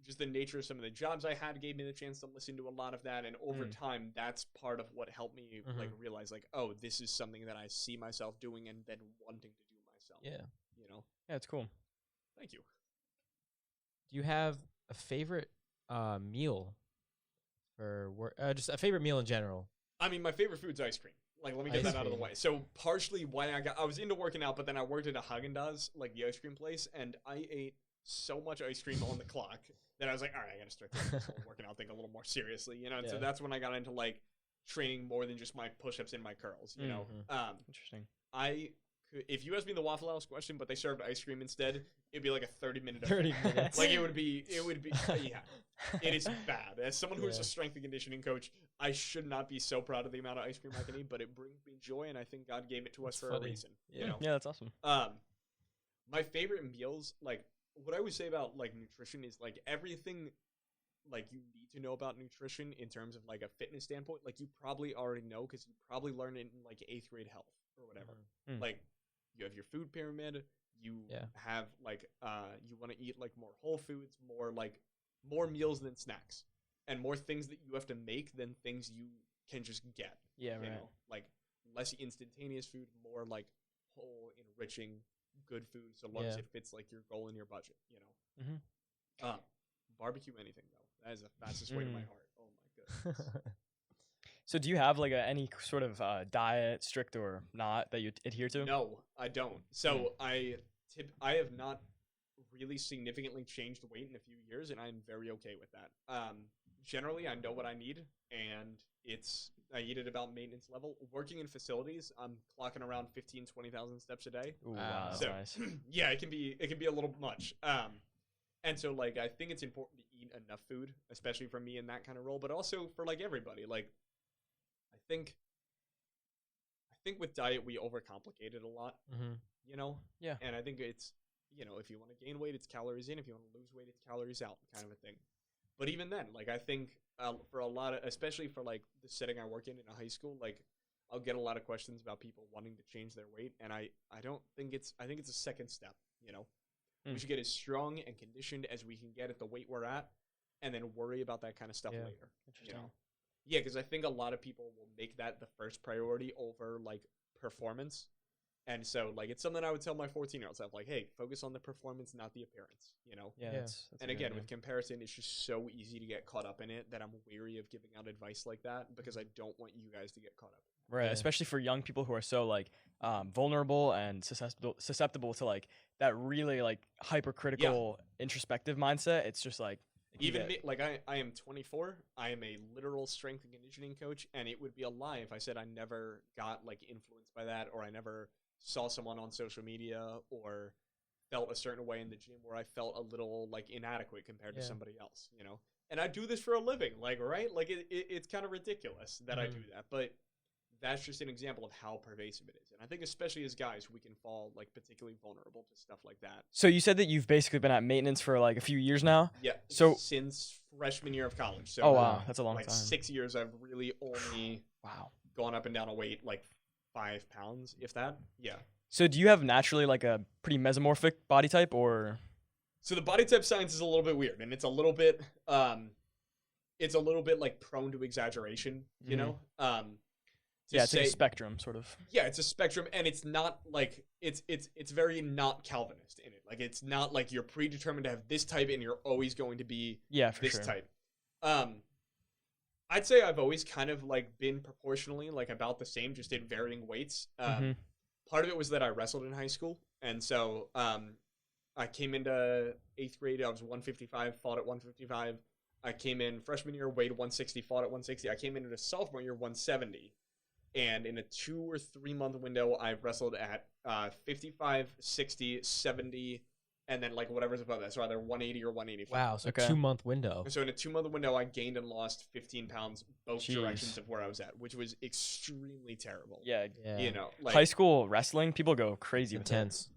just the nature of some of the jobs I had gave me the chance to listen to a lot of that, and over time, that's part of what helped me like realize like, oh, this is something that I see myself doing and then wanting to do myself. Yeah. You know. Yeah, it's cool. Thank you. Do you have a favorite meal for work? Just a favorite meal in general. I mean, my favorite food's ice cream. Like, let me get that out of the way. So, partially why I was into working out, but then I worked at a Haagen-Dazs, like the ice cream place, and I ate so much ice cream on the clock that I was like, all right, I got to start taking this whole working out thing a little more seriously, you know? And so that's when I got into, like, training more than just my push-ups and my curls, you know? Interesting. If you asked me the Waffle House question, but they served ice cream instead, it'd be like a 30-minute 30 minutes. Like, it would be, yeah. It is bad. As someone who is a strength and conditioning coach, I should not be so proud of the amount of ice cream I can eat, but it brings me joy, and I think God gave it to us for a reason. Yeah. You know? Yeah, that's awesome. My favorite meals, like, what I would say about, like, nutrition is, like, everything, like, you need to know about nutrition in terms of, like, a fitness standpoint, like, you probably already know because you probably learned it in, like, 8th grade health or whatever. Like, you have your food pyramid, you have, like, you want to eat, like, more whole foods, more meals than snacks, and more things that you have to make than things you can just get. Yeah, You right. know, like less instantaneous food, more like whole, enriching, good food, so long as Yeah. it fits like your goal and your budget. You know. Mm-hmm. Barbecue anything though. That is the fastest way to my heart. Oh my goodness. So do you have like any sort of diet, strict or not, that you adhere to? No, I don't. So I have not really significantly changed weight in a few years, and I'm very okay with that. Generally, I know what I need, and I eat at about maintenance level. Working in facilities, I'm clocking around 15, 20,000 steps a day. Ooh, Wow. wow, that's So nice. yeah, it can be a little much. And so like I think it's important to eat enough food, especially for me in that kind of role, but also for like everybody. Like I think with diet we overcomplicate it a lot, Mm-hmm. you know? Yeah. And I think it's, if you want to gain weight, it's calories in. If you want to lose weight, it's calories out, kind of a thing. But even then, like I think for a lot of, especially for like the setting I work in a high school, like I'll get a lot of questions about people wanting to change their weight, and I think it's a second step. We should get as strong and conditioned as we can get at the weight we're at, and then worry about that kind of stuff Yeah. later. Interesting. Yeah, because I think a lot of people will make that the first priority over like performance. And so, like, it's something I would tell my 14-year-olds. I'm like, hey, focus on the performance, not the appearance, Yeah, Yeah. that's And a good again, idea. with comparison, it's just so easy to get caught up in it that I'm weary of giving out advice like that because I don't want you guys to get caught up. Right, Yeah. especially for young people who are so like vulnerable and susceptible to like that really like hypercritical introspective mindset. It's just like it can Even get- me, like I am 24. I am a literal strength and conditioning coach, and it would be a lie if I said I never got like influenced by that, or I never saw someone on social media or felt a certain way in the gym where I felt a little like inadequate compared to Yeah. somebody else, And I do this for a living, like, right? Like it's kind of ridiculous that I do that, but that's just an example of how pervasive it is. And I think especially as guys, we can fall like particularly vulnerable to stuff like that. So you said that you've basically been at maintenance for like a few years now. Yeah. So- since freshman year of college. So Oh wow, that's a long like time. 6 years, I've really only Wow. gone up and down a weight like 5 pounds, if that. Yeah. So do you have naturally like a pretty mesomorphic body type, or? So the body type science is a little bit weird, and it's a little bit like prone to exaggeration, you know. Yeah, it's like a spectrum, sort of. Yeah, it's a spectrum, and it's not like it's very not Calvinist in it. Like it's not like you're predetermined to have this type and you're always going to be For this sure. type. I'd say I've always kind of like been proportionally like about the same, just in varying weights. Part of it was that I wrestled in high school, and so I came into 8th grade. I was 155, fought at 155. I came in freshman year, weighed 160, fought at 160. I came into sophomore year, 170. And in a 2 or 3 month window, I wrestled at 55, 60, 70, and then like whatever's above that. So either 180 or 185. Wow, so Okay. 2-month window. So in a 2 month window, I gained and lost 15 pounds both Jeez. directions of where I was at, which was extremely terrible. Yeah. Yeah. Like High school wrestling, people go crazy with that. Intense.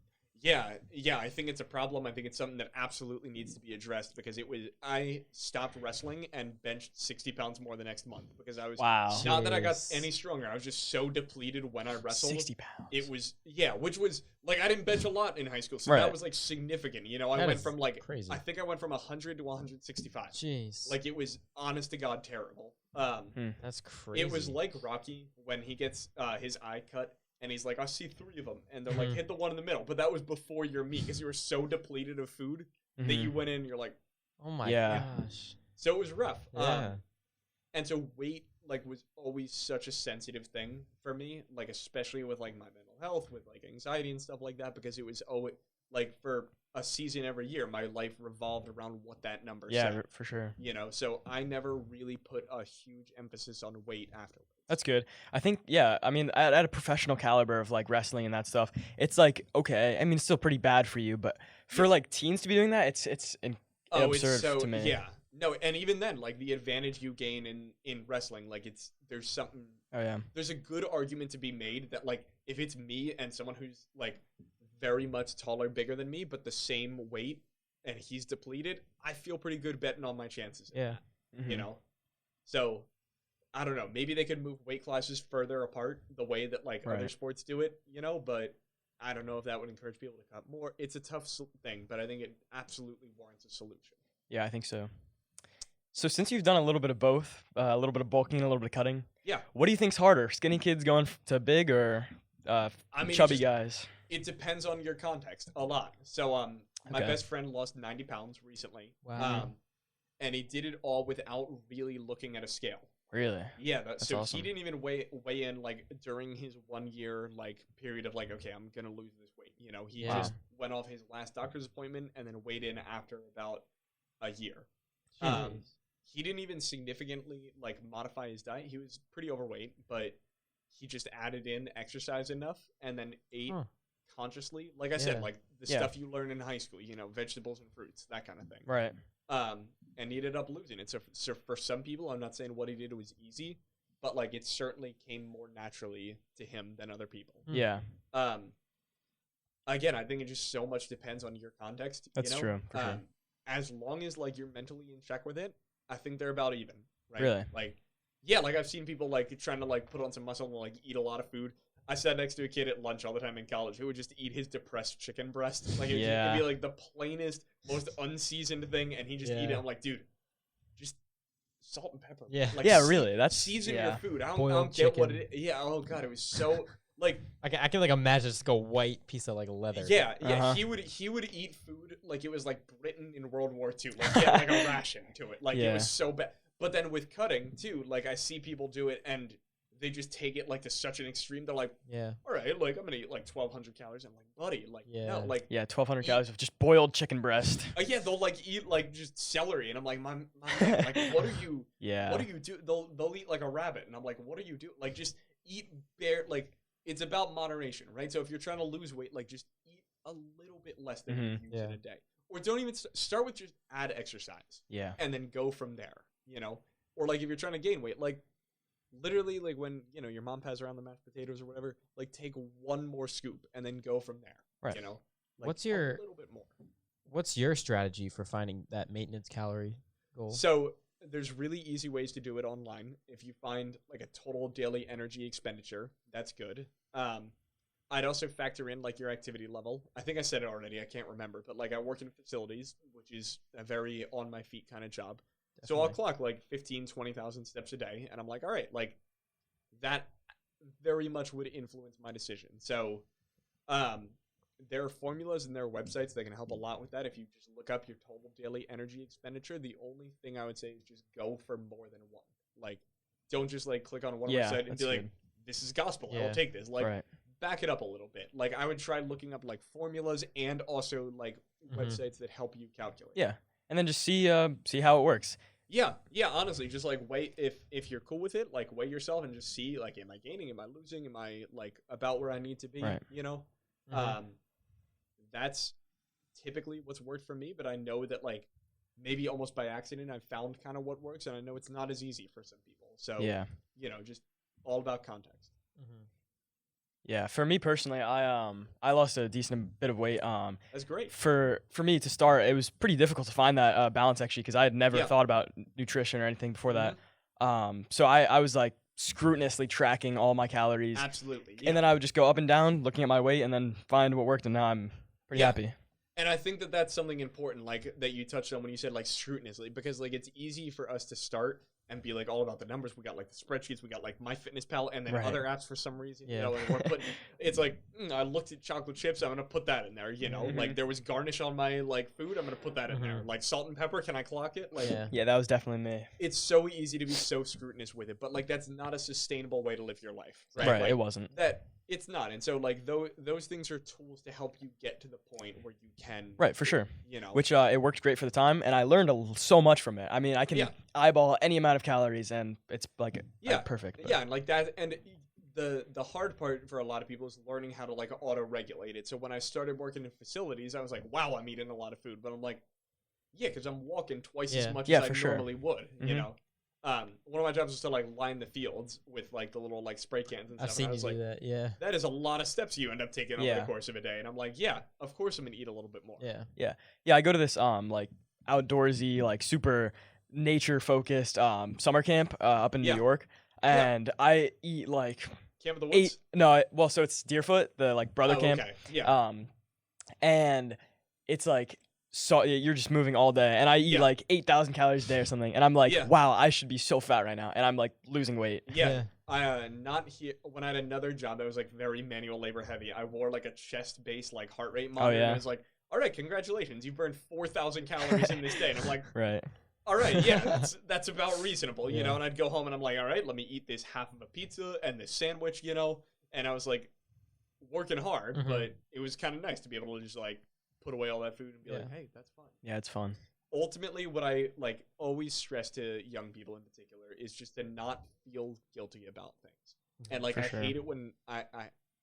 Yeah, I think it's a problem. I think it's something that absolutely needs to be addressed because I stopped wrestling and benched 60 pounds more the next month because I was Wow. not that I got Jeez. any stronger. I was just so depleted when I wrestled. 60 pounds. It was which was like I didn't bench a lot in high school, so Right. that was like significant. I That went is from like crazy. I think I went from 100 to 165. Jeez. Like it was honest to God terrible. That's crazy. It was like Rocky when he gets his eye cut. And he's like, I see 3 of them. And they're like, hit the one in the middle. But that was before your meat because you were so depleted of food that you went in and you're like, Oh my Yeah. gosh. so it was rough. Yeah. And so weight like was always such a sensitive thing for me, like especially with like my mental health, with like anxiety and stuff like that, because it was always like for a season every year, my life revolved around what that number said. For sure. So I never really put a huge emphasis on weight afterwards. That's good. I think, I mean, at a professional caliber of like wrestling and that stuff, it's like, okay, I mean, it's still pretty bad for you, but for like teens to be doing that, it's absurd to me. Yeah. No, and even then, like the advantage you gain in wrestling, like there's something. Oh yeah. There's a good argument to be made that like if it's me and someone who's like very much taller, bigger than me, but the same weight, and he's depleted, I feel pretty good betting on my chances. Yeah. So I don't know. Maybe they could move weight classes further apart the way that like other Right. sports do it, but I don't know if that would encourage people to cut more. It's a tough thing, but I think it absolutely warrants a solution. Yeah, I think so. So since you've done a little bit of both, a little bit of bulking, a little bit of cutting, Yeah. what do you think's harder, skinny kids going to big or I mean, chubby just- guys? It depends on your context a lot. So my Okay. best friend lost 90 pounds recently. Wow. And he did it all without really looking at a scale. Really? Yeah, so awesome. he didn't even weigh in like during his 1 year like period of like, okay, I'm gonna lose this weight. You know, he Yeah. just went off his last doctor's appointment and then weighed in after about a year. Um, Jeez. he didn't even significantly like modify his diet. He was pretty overweight, but he just added in exercise enough and then ate Huh. consciously. Like I said, Yeah. like the Yeah. stuff you learn in high school, you know, vegetables and fruits, that kind of thing. Right. And he ended up losing it. So for some people, I'm not saying what he did was easy, but like it certainly came more naturally to him than other people. Hmm. Yeah, Again, I think it just so much depends on your context. That's you know? true, for sure. As long as like you're mentally in check with it, I think they're about even. Right? Really? Like, yeah, like I've seen people like trying to like put on some muscle and like eat a lot of food. I sat next to a kid at lunch all the time in college who would just eat his depressed chicken breast. Like it'd be like the plainest, most unseasoned thing, and he just eat it. Yeah. I'm like, dude, just salt and pepper. Yeah. Like, yeah, really. That's season yeah. your food. I don't Boiled get what chicken. it is. Yeah. Oh god, it was so like. I can like imagine just like a white piece of like leather. Yeah. Uh-huh. He would eat food like it was like Britain in World War II. Like he had like a ration to it. Like it Yeah. was so bad. But then with cutting too, like I see people do it and they just take it like to such an extreme. They're like, Yeah. all right, like I'm gonna eat like 1,200 calories. I'm like, buddy, like Yeah. no, like Yeah, 1,200 calories of just boiled chicken breast. yeah, they'll like eat like just celery, and I'm like, my man, like what are you? Yeah. What do you do? They'll eat like a rabbit, and I'm like, what are you doing? Like just eat bare. Like it's about moderation, right? So if you're trying to lose weight, like just eat a little bit less than you use Yeah. in a day, or don't even start with just add exercise, Yeah. and then go from there. You know, or like if you're trying to gain weight, like. Literally, like when you know your mom passes around the mashed potatoes or whatever, like take one more scoop and then go from there. Right. You know, like What's a your- little bit more? What's your strategy for finding that maintenance calorie goal? So there's really easy ways to do it online. If you find like a total daily energy expenditure, that's good. I'd also factor in like your activity level. I think I said it already. I can't remember, but like I work in facilities, which is a very on my feet kind of job. So I'll Definitely. clock like 15, 20,000 steps a day. And I'm like, all right, like that very much would influence my decision. So there are formulas and there are websites that can help a lot with that. If you just look up your total daily energy expenditure, the only thing I would say is just go for more than one. Like, don't just like click on one Yeah, website and that's be like, good. this is gospel. I Yeah. will take this. Like, Right. back it up a little bit. Like, I would try looking up like formulas and also like Mhm. websites that help you calculate. Yeah. And then just see how it works. Yeah, honestly, just like weigh if you're cool with it, like weigh yourself and just see like am I gaining, am I losing, am I like about where I need to be, Right. you know? Mhm. That's typically what's worked for me, but I know that like maybe almost by accident I've found kind of what works and I know it's not as easy for some people. So, Yeah. you know, just all about context. Mhm. Yeah. For me personally, I lost a decent bit of weight. That's great. For me to start, it was pretty difficult to find that balance actually because I had never Yeah. thought about nutrition or anything before Mhm. that. So I was like scrupulously tracking all my calories, Absolutely. Yeah. and then I would just go up and down looking at my weight and then find what worked, and now I'm pretty Yeah. happy. And I think that that's something important, like that you touched on when you said like scrutinously, because like it's easy for us to start and be like all about the numbers. We got like the spreadsheets, we got like MyFitnessPal, and then Right. other apps for some reason, you Yeah. know. And we're putting, it's like I looked at chocolate chips, I'm gonna put that in there, you know. Mhm. Like there was garnish on my like food, I'm gonna put that in there. Mhm. Like salt and pepper, can I clock it? Like Yeah. Yeah, that was definitely me. it's so easy to be so scrutinous with it, but like that's not a sustainable way to live your life, right? Right, Like, it wasn't. that it's not, and so like those things are tools to help you get to the point where you can, Right, for sure. you know, Which it worked great for the time, and I learned so much from it. I mean, I can Yeah. eyeball any amount of calories, and it's like Yeah. perfect. but- yeah, and like that, and the hard part for a lot of people is learning how to like auto regulate it. So when I started working in facilities, I was like, wow, I'm eating a lot of food, but I'm like, yeah, because I'm walking twice Yeah. as much Yeah, as I for sure. normally would, you Mhm. know. One of my jobs was to like line the fields with like the little like spray cans and stuff. I've and seen I you was do like, that. Yeah. that is a lot of steps you end up taking over Yeah. the course of a day, and I'm like, yeah, of course I'm gonna eat a little bit more. Yeah. Yeah, I go to this like outdoorsy, like super nature focused summer camp up in Yeah. New York, Yeah. and I eat like Camp of the Woods. well, so it's Deerfoot, the like brother Oh, camp. okay. Yeah. And it's like so you're just moving all day, and I eat Yeah. like 8,000 calories a day or something, and I'm like, Yeah. wow, I should be so fat right now, and I'm like losing weight. Yeah. Not here. When I had another job that was like very manual labor heavy, I wore like a chest based like heart rate monitor. yeah? And it was like, all right, congratulations, you burned 4,000 calories in this day. And I'm like, Right. all right, yeah, that's about reasonable, you Yeah. know. And I'd go home and I'm like, all right, let me eat this half of a pizza and this sandwich, you know. And I was like working hard, Mhm. but it was kind of nice to be able to just like put away all that food and be like, Yeah. hey, that's fine. Yeah, it's fun. Ultimately, what I like always stress to young people in particular is just to not feel guilty about things. And like For I sure. hate it when I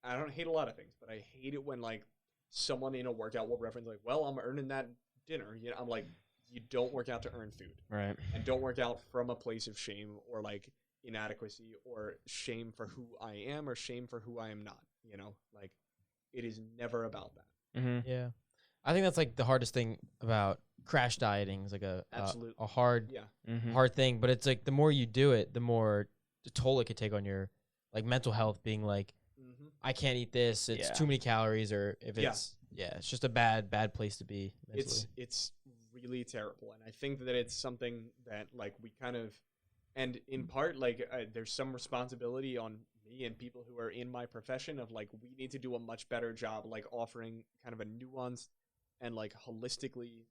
don't hate a lot of things, but I hate it when like someone in a workout will reference like, well, I'm earning that dinner. You know, I'm like, you don't work out to earn food, Right. and don't work out from a place of shame or like inadequacy or shame for who I am or shame for who I am not. You know, like it is never about that. Mm-hmm. Yeah. I think that's like the hardest thing about crash dieting is like Absolutely. a hard Yeah. Mm-hmm. hard thing, but it's like the more you do it, the more the toll it could take on your like mental health, being like, Mm-hmm. I can't eat this, it's Yeah. too many calories, or if Yeah. it's just a bad place to be mentally. It's really terrible, and I think that it's something that like we kind of, and in part like there's some responsibility on me and people who are in my profession of like we need to do a much better job like offering kind of a nuanced and like holistically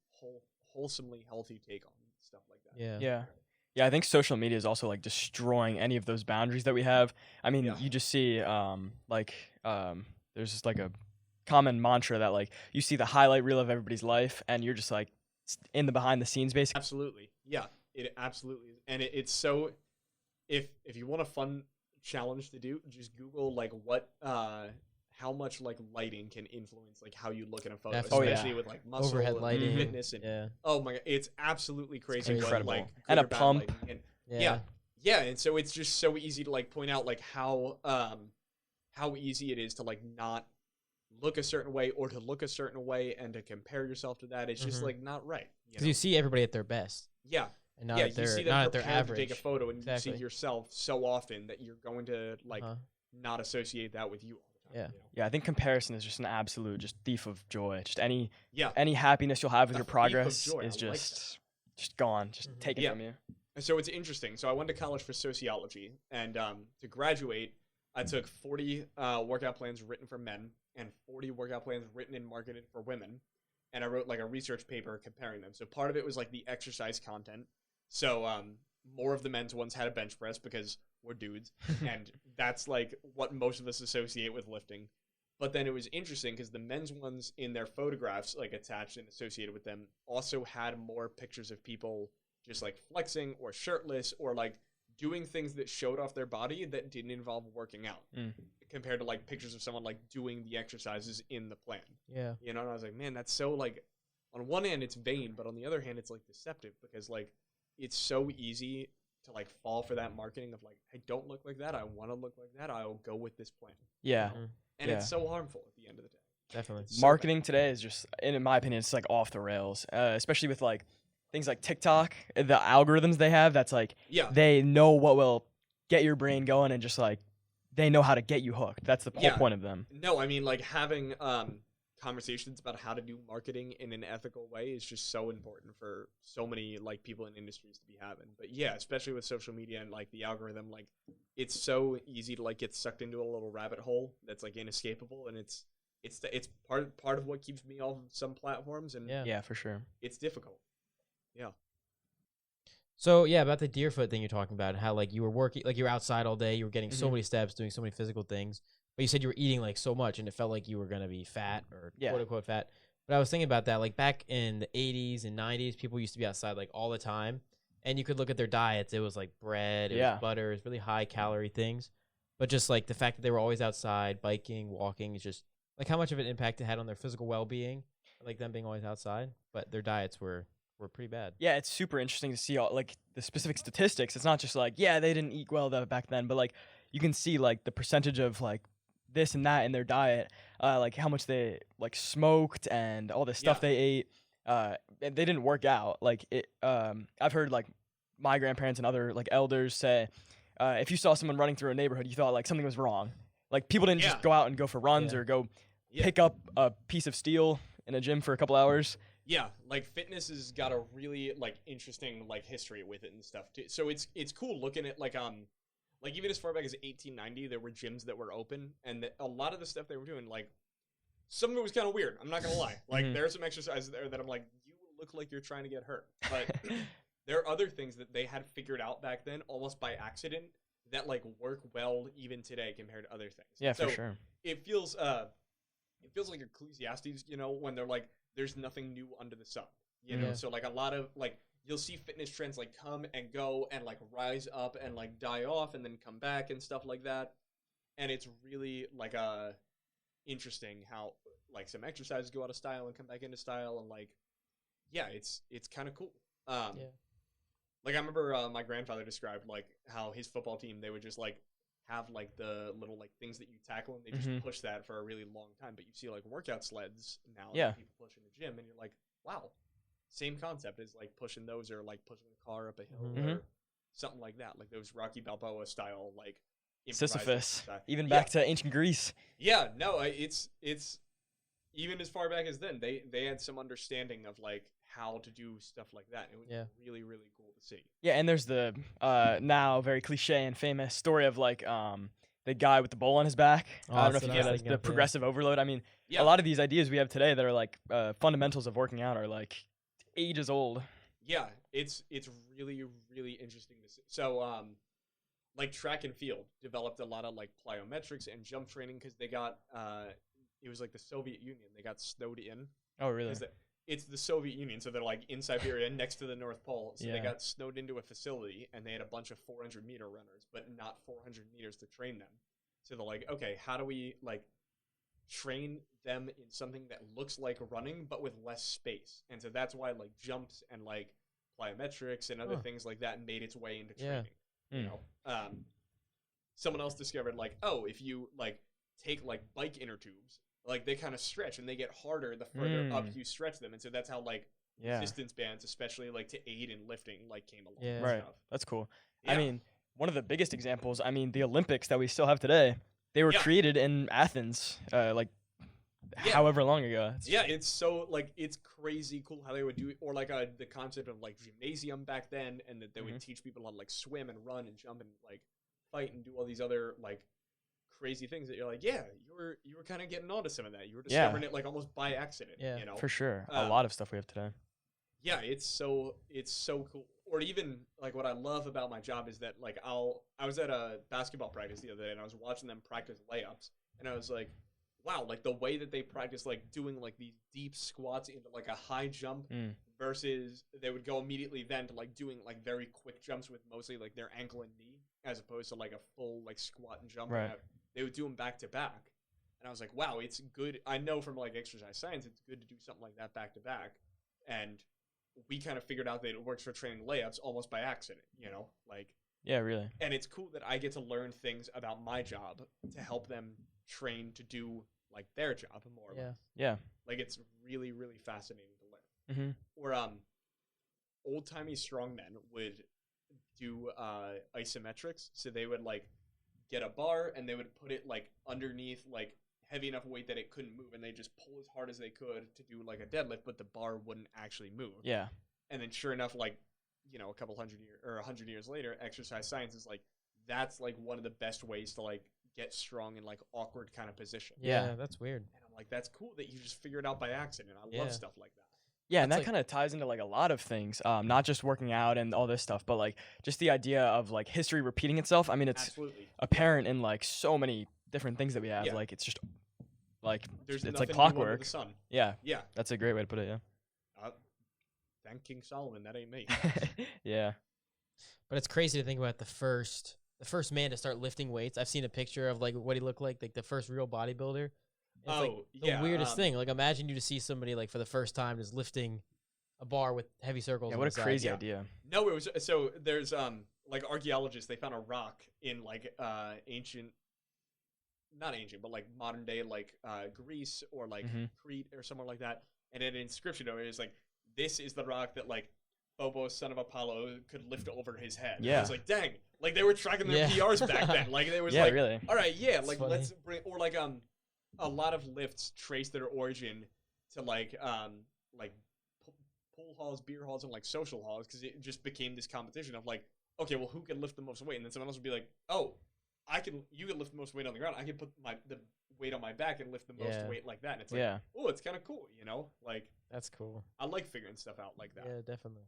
wholesomely healthy take on stuff like that. Yeah. Yeah. Yeah, I think social media is also like destroying any of those boundaries that we have. I mean, Yeah. you just see there's just like a common mantra that like you see the highlight reel of everybody's life and you're just like in the behind the scenes basically. Absolutely. Yeah, it absolutely is. And it's so if you want a fun challenge to do, just Google like what how much like lighting can influence like how you look in a photo, Definitely. especially with like muscle Overhead and lighting. fitness and Yeah. oh my god, it's absolutely crazy. crazy. What, Incredible. like, And good a or bad pump. lighting. And Yeah. yeah, and so it's just so easy to like point out like how easy it is to like not look a certain way or to look a certain way and to compare yourself to that. It's just Mhm. like not right. Because know? you see everybody at their best Yeah. and not Yeah, at you their see them not at their prepared average. to take a photo, and you Exactly. see yourself so often that you're going to like Uh-huh. not associate that with you all the time. Yeah. You know? Yeah, I think comparison is just an absolute just thief of joy. Just any Yeah. happiness you'll have with A your thief of progress joy, is I like just gone, just Mhm. taken Yeah. from you. And so it's interesting. So I went to college for sociology, and to graduate, I took 40 workout plans written for men and 40 workout plans written and marketed for women. And I wrote like a research paper comparing them. So part of it was like the exercise content. So more of the men's ones had a bench press because we're dudes, and that's like what most of us associate with lifting. But then it was interesting because the men's ones in their photographs, like attached and associated with them, also had more pictures of people just like flexing or shirtless or like doing things that showed off their body that didn't involve working out, Mm. compared to like pictures of someone like doing the exercises in the plan. Yeah. You know, and I was like, man, that's so like, on one hand it's vain, but on the other hand it's like deceptive because like it's so easy to like fall for that marketing of like, I don't look like that, I want to look like that, I'll go with this plan. Yeah. Mhm. And Yeah. it's so harmful at the end of the day. Definitely. It's so Marketing today is just, in my opinion, it's like off the rails, especially with like things like TikTok, the algorithms they have. That's like Yeah. they know what will get your brain going, and just like they know how to get you hooked. That's the whole Yeah. point of them. No, I mean like having conversations about how to do marketing in an ethical way is just so important for so many like people in industries to be having. But yeah, especially with social media and like the algorithm, like it's so easy to like get sucked into a little rabbit hole that's like inescapable, and it's part of what keeps me off of some platforms, and Yeah. Yeah, for sure. it's difficult. So yeah, about the deer foot thing you're talking about, how like you were working, like you were outside all day, you were getting so Mhm. many steps, doing so many physical things, but you said you were eating like so much, and it felt like you were gonna be fat or Yeah. quote unquote fat. But I was thinking about that, like back in the 80s and 90s, people used to be outside like all the time, and you could look at their diets. It was like bread, it Yeah. was butter, it was really high calorie things. But just like the fact that they were always outside, biking, walking, is just like how much of an impact it had on their physical well being, like them being always outside. But their diets were pretty bad. Yeah, it's super interesting to see all like the specific statistics. It's not just like, yeah, they didn't eat well back then, but like you can see like the percentage of like this and that in their diet, like how much they like smoked and all the stuff Yeah. they ate. And they didn't work out. Like it I've heard like my grandparents and other like elders say if you saw someone running through a neighborhood, you thought like something was wrong. Like people didn't Yeah. just go out and go for runs Yeah. or go Yeah. pick up a piece of steel in a gym for a couple hours. Yeah, like fitness has got a really like interesting like history with it and stuff too. So it's cool looking at like even as far back as 1890, there were gyms that were open, and a lot of the stuff they were doing, like some of it was kind of weird. I'm not gonna lie. Like there are some exercises there that I'm like, you look like you're trying to get hurt, but there are other things that they had figured out back then, almost by accident, that like work well even today compared to other things. Yeah, so for sure. It feels like Ecclesiastes, you know, when they're like, there's nothing new under the sun, you know. Yeah. So like a lot of like you'll see fitness trends like come and go and like rise up and like die off and then come back and stuff like that. And it's really like interesting how like some exercises go out of style and come back into style, and like yeah, it's kind of cool. Yeah. Like I remember my grandfather described like how his football team, they would just like have like the little like things that you tackle, and they just push that for a really long time. But you see like workout sleds now that people push in the gym, and you're like, wow, same concept as like pushing those, or like pushing a car up a hill or something like that, like those Rocky Balboa style like Sisyphus, exercise. even back to ancient Greece. Yeah, no, it's even as far back as then, they had some understanding of like how to do stuff like that. It was really, really cool to see. Yeah, and there's the now very cliche and famous story of like the guy with the bowl on his back. I don't know if you get the progressive overload. I mean, a lot of these ideas we have today that are like fundamentals of working out are like ages old. Yeah, it's really, really interesting to see. So like track and field developed a lot of like plyometrics and jump training because they got it was like the Soviet Union. They got snowed in. Oh, really? It's the Soviet Union, so they're like in Siberia next to the North Pole. So they got snowed into a facility, and they had a bunch of 400-meter runners, but not 400 meters to train them. So they're like, okay, how do we like train them in something that looks like running, but with less space? And so that's why like jumps and like plyometrics and other things like that made its way into training. You know, someone else discovered like, oh, if you like take like bike inner tubes, like they kind of stretch and they get harder the further up you stretch them, and so that's how like resistance bands, especially like to aid in lifting, like came along. Yeah, right. Stuff. That's cool. I mean, one of the biggest examples. I mean, the Olympics that we still have today, they were created in Athens, like however long ago. It's so like it's crazy cool how they would do it, or like the concept of like gymnasium back then, and that they would teach people how to like swim and run and jump and like fight and do all these other like crazy things that you're like, you were kind of getting onto some of that. You were discovering it like almost by accident. Yeah, you know, for sure. A lot of stuff we have today. Yeah, it's so cool. Or even like what I love about my job is that like I was at a basketball practice the other day, and I was watching them practice layups, and I was like, wow, like the way that they practice like doing like these deep squats into like a high jump versus they would go immediately then to like doing like very quick jumps with mostly like their ankle and knee, as opposed to like a full like squat and jump. Right. They would do them back to back, and I was like, wow, it's good. I know from like exercise science, it's good to do something like that back to back, and we kind of figured out that it works for training layups almost by accident, you know, like. Yeah, really. And it's cool that I get to learn things about my job to help them train to do like their job more. Yeah. Yeah. Like it's really, really fascinating to learn. Or old timey strongmen would do isometrics. So they would like get a bar and they would put it like underneath like heavy enough weight that it couldn't move, and they just pull as hard as they could to do like a deadlift, but the bar wouldn't actually move. Yeah. And then sure enough, like, you know, a couple 100 years later, exercise science is like, that's like one of the best ways to like get strong in like awkward kind of position. Yeah, that's weird. And I'm like, that's cool that you just figured it out by accident. I love stuff like that. Yeah, and that like- kind of ties into like a lot of things, not just working out and all this stuff, but like just the idea of like history repeating itself. I mean, it's Absolutely. apparent in like so many different things that we have. Yeah. Like it's just like There's it's nothing like new under clockwork. the sun. Yeah, Yeah. that's a great way to put it. Yeah. Thank King Solomon. That ain't me. Yeah. But it's crazy to think about the first man to start lifting weights. I've seen a picture of like what he looked like the first real bodybuilder. It's like the weirdest thing. Like imagine you to see somebody like for the first time just lifting a bar with heavy circles. Yeah, on what a the side. crazy idea. No, it was so there's like archaeologists, they found a rock in like ancient, not ancient, but like modern day like Greece or like Crete or somewhere like that, and an inscription over it is like, this is the rock that like Phobos, son of Apollo, could lift over his head. Yeah. And I was like, dang, like they were tracking their PRs back then. Like they was like, really. all right, yeah, That's like funny. let's bring, or like a lot of lifts trace their origin to like pool halls, beer halls, and like social halls because it just became this competition of like, okay, well, who can lift the most weight? And then someone else would be like, oh, you can lift the most weight on the ground. I can put the weight on my back and lift the most Yeah. weight like that. And it's like, oh, it's kind of cool, you know? Like, That's cool. I like figuring stuff out like that. Yeah, definitely.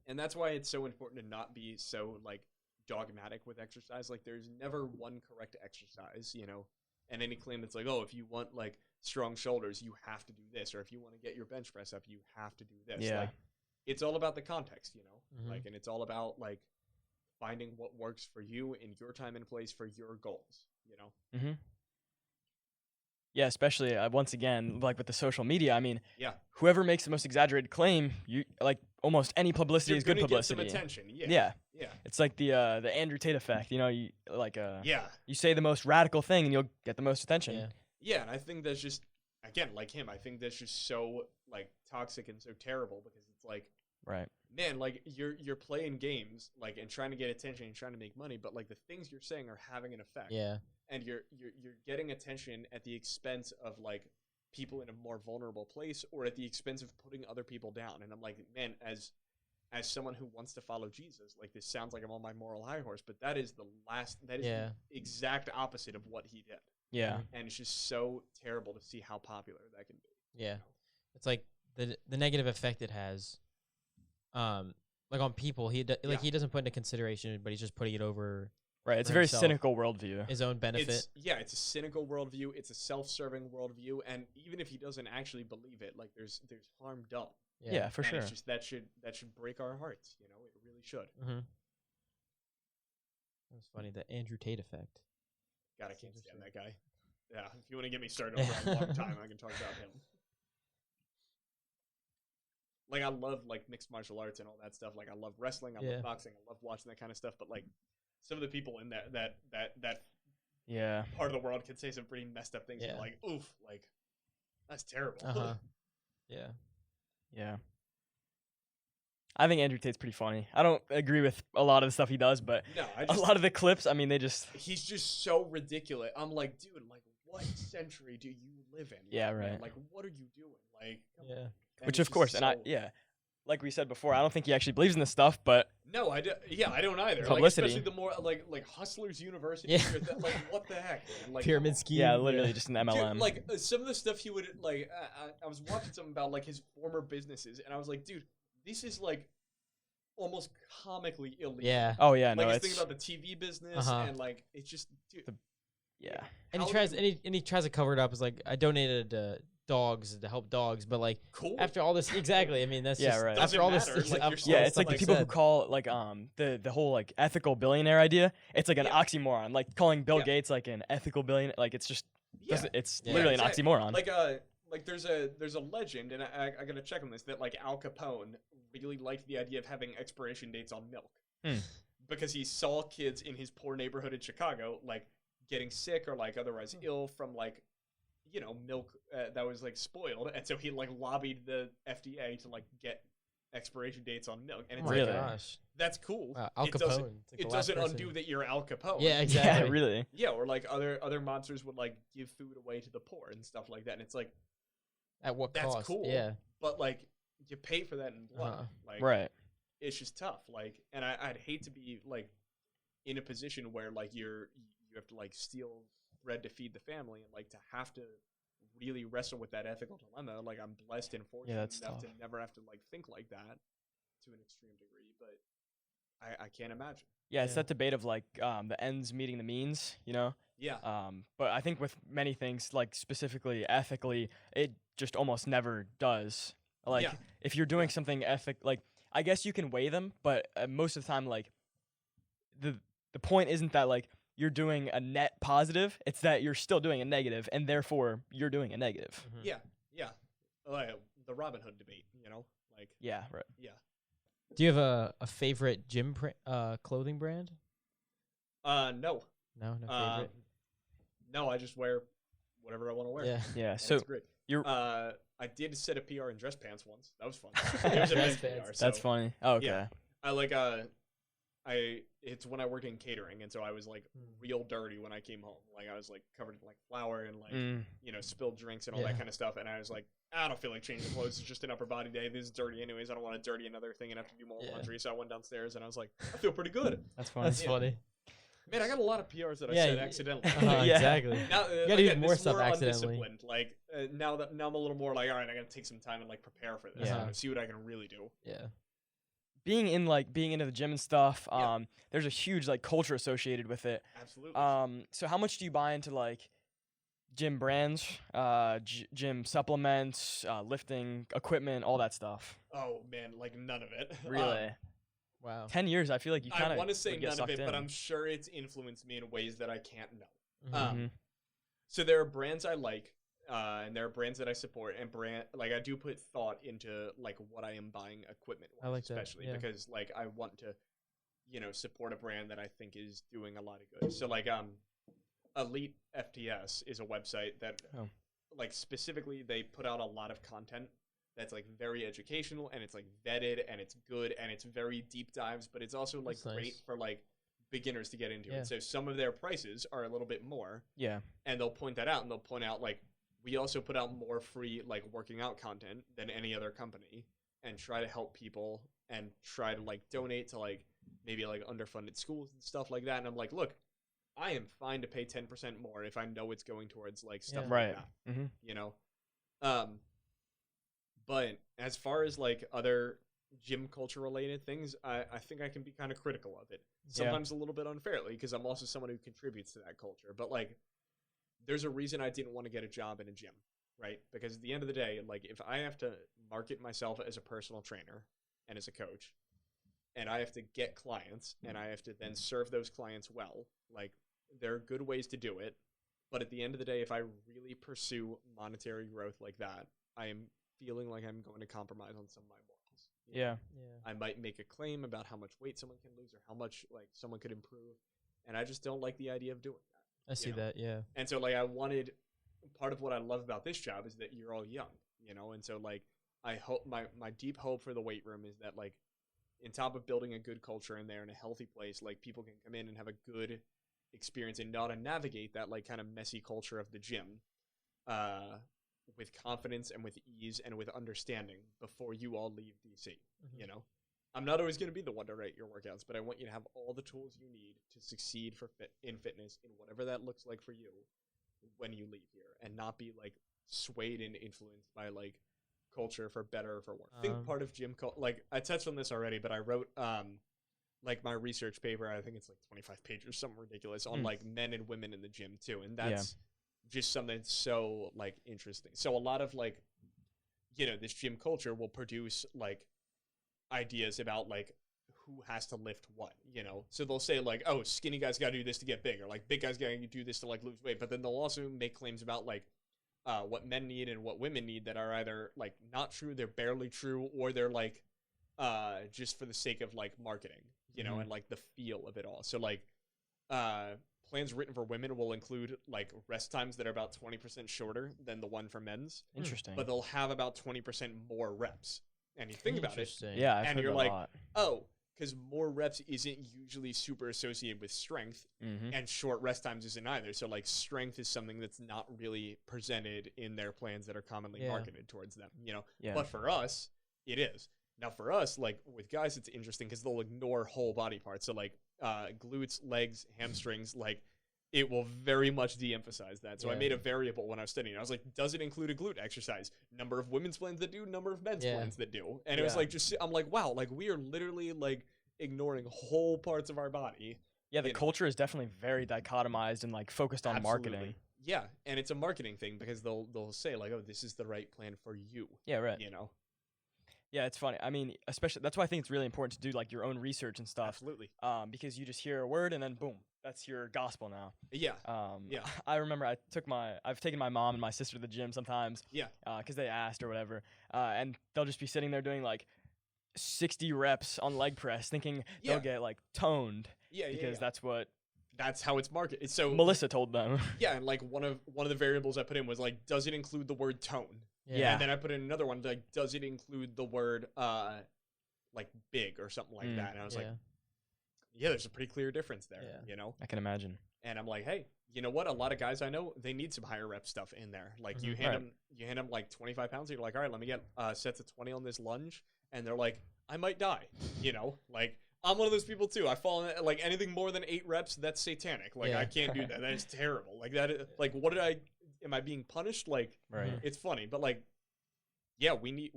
And that's why it's so important to not be so like dogmatic with exercise. Like, there's never one correct exercise, you know? And any claim that's like, oh, if you want like strong shoulders, you have to do this, or if you want to get your bench press up, you have to do this. Yeah. Like, it's all about the context, you know? Like, and it's all about like finding what works for you in your time and place for your goals, you know? Yeah, especially once again, like with the social media. I mean, Yeah. whoever makes the most exaggerated claim, you like almost any publicity You're is good gonna publicity. Get some attention. Yeah. Yeah. Yeah. It's like the Andrew Tate effect. You know, you like Yeah. you say the most radical thing and you'll get the most attention. Yeah. Yeah, and I think that's just, again, like him, I think that's just so like toxic and so terrible because it's like, Right. man, like you're playing games like and trying to get attention and trying to make money, but like the things you're saying are having an effect. Yeah. And you're getting attention at the expense of like people in a more vulnerable place or at the expense of putting other people down. And I'm like, man, as someone who wants to follow Jesus, like this sounds like I'm on my moral high horse, but that is the exact opposite of what he did. Yeah. And it's just so terrible to see how popular that can be. Yeah. It's like the negative effect it has, like on people. He doesn't put into consideration, but he's just putting it over. Right. It's for a very himself. cynical worldview. His own benefit. It's a cynical worldview. It's a self-serving worldview, and even if he doesn't actually believe it, like there's harm done. Yeah, for And sure. It's just that should break our hearts. You know, it really should. That's funny. The Andrew Tate effect. God, I can't stand that guy. Yeah, if you want to get me started over a long time, I can talk about him. Like, I love like mixed martial arts and all that stuff. Like, I love wrestling. I love boxing. I love watching that kind of stuff. But like, some of the people in that Yeah. part of the world can say some pretty messed up things. Yeah. And like, oof, like that's terrible. Yeah. Yeah. I think Andrew Tate's pretty funny. I don't agree with a lot of the stuff he does, but No, a lot of the clips, I mean, he's just so ridiculous. I'm like, dude, like, what century do you live in? Yeah, man? right. Like, what are you doing? Like, come on. Yeah. And which it's of course, just and like we said before, I don't think he actually believes in this stuff, but No, I don't either. Like, Publicity. especially the more like Hustlers University. Yeah. Or like, what the heck, man? Like, Pyramid come on. scheme. yeah, literally just an MLM. Dude, like some of the stuff he would like. I was watching something about like his former businesses, and I was like, dude, this is like almost comically illegal. Yeah. Oh yeah, Like no, his it's thing about the TV business and like it's just, dude. yeah. And he How tries do and he tries to cover it up as like I donated dogs to help dogs, but like Cool. after all this, exactly. I mean, that's Yeah, just right. after Doesn't all matter, this. like, after you're all still Yeah, the it's like stuff the he people who said. call it like the whole like ethical billionaire idea. It's like an Yeah. oxymoron. Like calling Bill Yeah. Gates like an ethical billionaire. Like it's just it's Yeah. literally exactly. an oxymoron. Like there's a legend, and I gotta check on this, that like Al Capone really liked the idea of having expiration dates on milk because he saw kids in his poor neighborhood in Chicago like getting sick or like otherwise ill from like, you know, milk that was like spoiled, and so he like lobbied the FDA to like get expiration dates on milk, and Oh it's my Really? like, gosh. that's cool. Wow, Al It doesn't- Capone. It's like It the last doesn't person. undo that you're Al Capone. Yeah, exactly. Yeah, really. Yeah, or like other monsters would like give food away to the poor and stuff like that, and it's like, At what that's cost? cool. Yeah. but like you pay for that in blood. Uh-huh. Like, Right. it's just tough. Like, and I'd hate to be like in a position where like you have to like steal bread to feed the family and like to have to really wrestle with that ethical dilemma. Like, I'm blessed and fortunate that's enough to tough. never have to like think like that to an extreme degree, but I can't imagine. Yeah, it's Yeah. that debate of like the ends meeting the means, you know? Yeah. But I think with many things, like specifically ethically, it just almost never does. Like Yeah. if you're doing something like I guess you can weigh them, but most of the time, like the point isn't that like you're doing a net positive; it's that you're still doing a negative, and therefore you're doing a negative. Mhm. Yeah. Yeah. The Robin Hood debate, you know? Like, Yeah, right. yeah. Do you have a favorite gym clothing brand? No. No favorite. No, I just wear whatever I want to wear. Yeah. Yeah. And So it's great. you're I did set a PR in dress pants once. That was fun. It was a Dress men's pants. PR, that's so funny. Oh, okay. yeah. I it's when I worked in catering, and so I was like real dirty when I came home. Like I was like covered in like flour and like you know, spilled drinks and all that kind of stuff. And I was like, I don't feel like changing clothes. It's just an upper body day. This is dirty anyways. I don't want to dirty another thing and have to do more laundry. So I went downstairs and I was like, I feel pretty good. That's funny. That's funny. Man, I got a lot of PRs that I said accidentally. Exactly. Now, You gotta do more stuff accidentally. undisciplined. Like now I'm a little more like, all right, I gotta take some time and like prepare for this. Yeah. And see what I can really do. Yeah. Being into the gym and stuff, there's a huge like culture associated with it. Absolutely. So how much do you buy into like gym brands, gym supplements, lifting equipment, all that stuff? Oh man, like none of it. Really? Wow. 10 years, I feel like you kind of. I want to say get none of it, sucked but in. I'm sure it's influenced me in ways that I can't know. Mhm. So there are brands I like, and there are brands that I support, and I do put thought into like what I am buying equipment wise, I like that, especially yeah. because like I want to, you know, support a brand that I think is doing a lot of good. So like Elite FTS is a website that like specifically they put out a lot of content that's like very educational and it's like vetted and it's good and it's very deep dives, but it's also like That's great nice. for like beginners to get into Yeah. it. So some of their prices are a little bit more. Yeah. And they'll point that out, and they'll point out like we also put out more free like working out content than any other company, and try to help people and try to like donate to like maybe like underfunded schools and stuff like that. And I'm like, look, I am fine to pay 10% more if I know it's going towards like stuff Yeah. Right. like that. Mm-hmm. You know, but as far as like other gym culture related things, I think I can be kind of critical of it. Sometimes a little bit unfairly because I'm also someone who contributes to that culture. But like, there's a reason I didn't want to get a job in a gym, right? Because at the end of the day, like if I have to market myself as a personal trainer and as a coach, and I have to get clients and I have to then serve those clients well, like there are good ways to do it. But at the end of the day, if I really pursue monetary growth like that, I am feeling like I'm going to compromise on some of my morals. You know? Yeah. Yeah. I might make a claim about how much weight someone can lose or how much like someone could improve, and I just don't like the idea of doing that. I see know? that. Yeah. And so like I wanted, part of what I love about this job is that you're all young, you know, and so like I hope my deep hope for the weight room is that like in top of building a good culture in there in a healthy place, like people can come in and have a good experience and know how to navigate that like kind of messy culture of the gym with confidence and with ease and with understanding before you all leave DC. Mhm. You know, I'm not always going to be the one to write your workouts, but I want you to have all the tools you need to succeed in fitness in whatever that looks like for you when you leave here, and not be like swayed and influenced by like culture for better or for worse. I think part of gym like I touched on this already, but I wrote like my research paper, I think it's like 25 pages, something ridiculous, on like men and women in the gym too, and that's just something so like interesting. So a lot of like, you know, this gym culture will produce like ideas about like who has to lift what, you know. So they'll say like, oh, skinny guys got to do this to get big, or like big guys got to do this to like lose weight. But then they'll also make claims about like what men need and what women need that are either like not true, they're barely true, or they're like just for the sake of like marketing, you know, and like the feel of it all. So like plans written for women will include like rest times that are about 20% shorter than the one for men's. Interesting. But they'll have about 20% more reps. And you think about it, Interesting. Yeah, I've and heard you're that like, a lot. oh, because more reps isn't usually super associated with strength, and short rest times isn't either. So like strength is something that's not really presented in their plans that are commonly marketed towards them, you know. Yeah. But for us, it is. Now for us, like with guys, it's interesting because they'll ignore whole body parts. So like glutes, legs, hamstrings, like it will very much de-emphasize that. So I made a variable when I was studying. I was like, does it include a glute exercise? Number of women's plans that do, number of men's plans that do. And it was like, just, I'm like, wow, like we are literally like ignoring whole parts of our body. Yeah, the culture is definitely very dichotomized and like focused on marketing. Yeah, and it's a marketing thing because they'll say like, oh, this is the right plan for you. Yeah, right. You know? Yeah, it's funny. I mean, especially that's why I think it's really important to do like your own research and stuff. Absolutely. Because you just hear a word and then boom, that's your gospel now. Yeah. Yeah. I remember I've taken my mom and my sister to the gym sometimes. Yeah. Because they asked or whatever, and they'll just be sitting there doing like 60 reps on leg press, thinking they'll get like toned. Yeah. Because that's how it's marketed. So Melissa told them. Yeah, and like one of the variables I put in was like, does it include the word tone? Yeah. And then I put in another one like, does it include the word like big or something like that? And I was like, yeah, there's a pretty clear difference there, Yeah. you know? I can imagine. And I'm like, hey, you know what? A lot of guys I know, they need some higher rep stuff in there. Like you Mhm. hand Right. them like 25 pounds. And you're like, all right, let me get sets of 20 on this lunge. And they're like, I might die. You know, like I'm one of those people too. I fall in like anything more than 8 reps. That's satanic. Like Yeah. I can't do that. That is terrible. Like like what am I being punished? Like Right. Mhm. it's funny, but like, yeah, we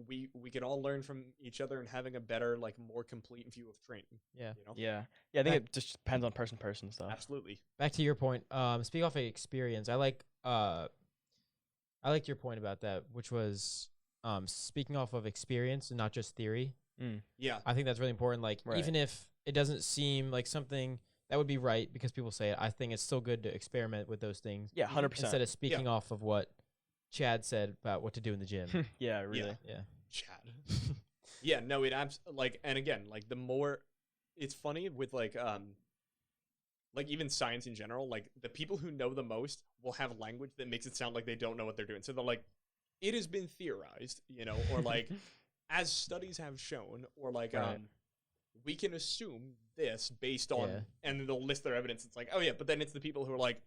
can all learn from each other and having a better, like more complete view of training. Yeah. You know? Yeah. Yeah. I think it just depends on person to person stuff. Absolutely. Back to your point. Speak off of experience. I liked your point about that, which was speaking off of experience and not just theory. Yeah. I think that's really important. Like Right. even if it doesn't seem like something that would be right because people say it, I think it's still good to experiment with those things Yeah. 100%. instead of speaking off of what Chad said about what to do in the gym. Yeah. Really. Yeah. Chad. Yeah, no, it like, and again, like the more, it's funny with like even science in general, like the people who know the most will have language that makes it sound like they don't know what they're doing. So they're like, it has been theorized, you know, or like, as studies have shown, or like, Right. we can assume this based on, Yeah. and then they'll list their evidence. It's like, oh yeah, but then it's the people who are like,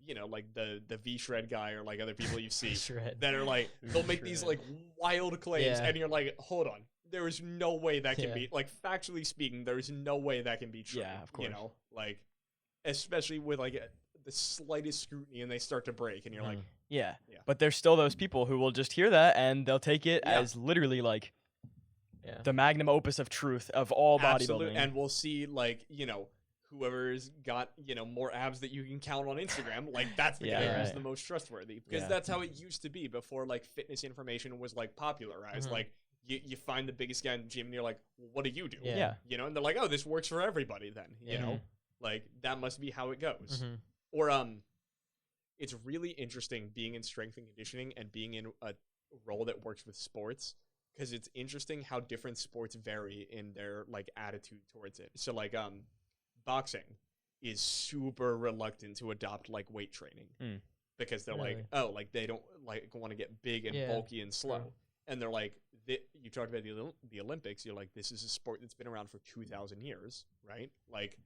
you know, like the V-Shred guy or like other people you see Shred. that are like, they'll make these like wild claims, Yeah. and you're like, hold on, there is no way that can Yeah. be, like, factually speaking, there is no way that can be true. Yeah, of You course. know, like, especially with like the slightest scrutiny, and they start to break, and you're like, Mhm. Yeah. Yeah. But there's still those people who will just hear that and they'll take it Yeah. as literally like Yeah. the magnum opus of truth of all absolute, bodybuilding. and we'll see, like, you know, whoever's got, you know, more abs that you can count on Instagram, like that's the Yeah, guy who's right. the most trustworthy, because Yeah. that's how it used to be before like fitness information was like popularized. Mhm. Like you find the biggest guy in the gym and you're like, well, what do you do? Yeah. Yeah. You know, and they're like, oh, this works for everybody then, you Yeah. know, like that must be how it goes. Mhm. Or it's really interesting being in strength and conditioning and being in a role that works with sports, because it's interesting how different sports vary in their like attitude towards it. So like boxing is super reluctant to adopt like weight training Mm. because they're Really? like, oh, like they don't like want to get big and Yeah, bulky and slow. true. And they're like, you talked about the Olympics. You're like, this is a sport that's been around for 2,000 years, right? Like,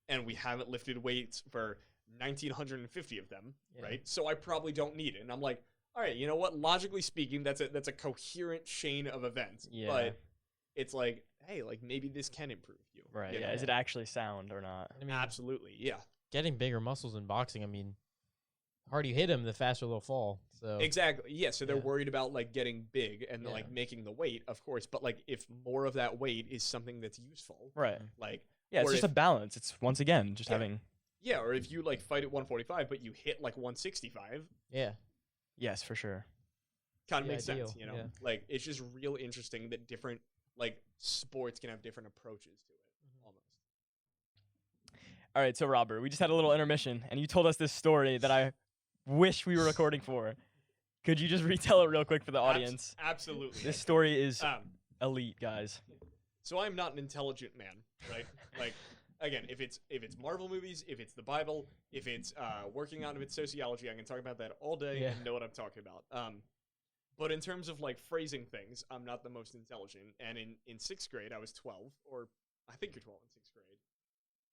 and we haven't lifted weights for 1,950 of them, Yeah. right? So I probably don't need it. And I'm like, all right, you know what? Logically speaking, that's a coherent chain of events. Yeah. But it's like, hey, like maybe this can improve you. Right. you Yeah. know? Is it actually sound or not? I mean, Absolutely, yeah. getting bigger muscles in boxing, I mean, the harder you hit them, the faster they'll fall. So Exactly. Yeah. So they're Yeah. worried about like getting big and Yeah. like making the weight, of course. But like if more of that weight is something that's useful, Right. like Yeah. It's or just a if- balance. It's once again just Yeah. having. yeah, or if you like fight at 145 but you hit like 165, yeah, Yes, for sure. kind of The makes ideal, sense, you know? yeah. Like it's just real interesting that different like sports can have different approaches to it Mhm. almost. All right. So Robert, we just had a little intermission, and you told us this story that I wish we were recording for. Could you just retell it real quick for the audience? Absolutely. This story is um elite, guys. so I'm not an intelligent man, right? Like again, if it's Marvel movies, if it's the Bible, if it's working out of its sociology, I can talk about that all day Yeah. and know what I'm talking about. But in terms of like phrasing things, I'm not the most intelligent. And in 6th grade, I was 12, or I think you're 12 in 6th grade.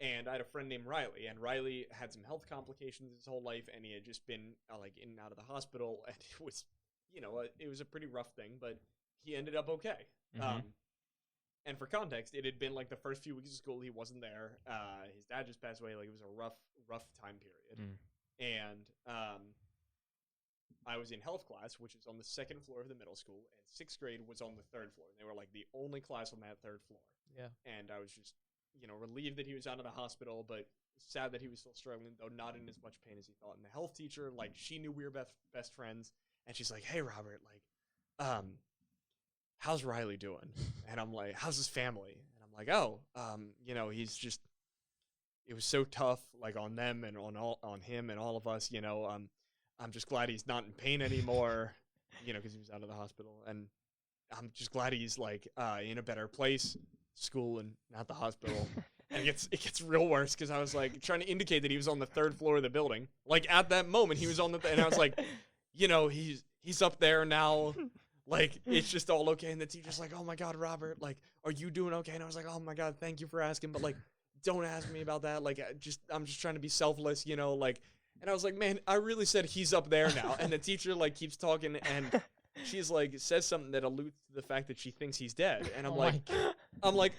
And I had a friend named Riley, and Riley had some health complications his whole life, and he had just been like in and out of the hospital, and it was, you know, it was a pretty rough thing, but he ended up okay. Mhm. And for context, it had been like the first few weeks of school he wasn't there. His dad just passed away. Like it was a rough time period. Mm. And I was in health class, which is on the 2nd floor of the middle school, and 6th grade was on the 3rd floor. And they were like the only class on that 3rd floor. yeah, And I was just, you know, relieved that he was out of the hospital, but sad that he was still struggling, though not in as much pain as he thought. And the health teacher, like, she knew we were best friends, and she's like, "Hey, Robert, like, how's Riley doing?" And I'm like, "How's his family?" And I'm like, "Oh, you know, he's just, it was so tough, like, on them and on him and all of us, you know. I'm just glad he's not in pain anymore, you know, because he was out of the hospital, and I'm just glad he's like in a better place, school and not the hospital." And it gets real worse because I was like trying to indicate that he was on the 3rd floor of the building. Like at that moment, he was on and I was like, you know, he's up there now. Like it's just all okay. And the teacher's like, "Oh my God, Robert, like, are you doing okay?" And I was like, "Oh my God, thank you for asking." But like, don't ask me about that. Like, I'm just trying to be selfless, you know, like, and I was like, man, I really said he's up there now. And the teacher, like, keeps talking, and she's like, says something that alludes to the fact that she thinks he's dead. And I'm like,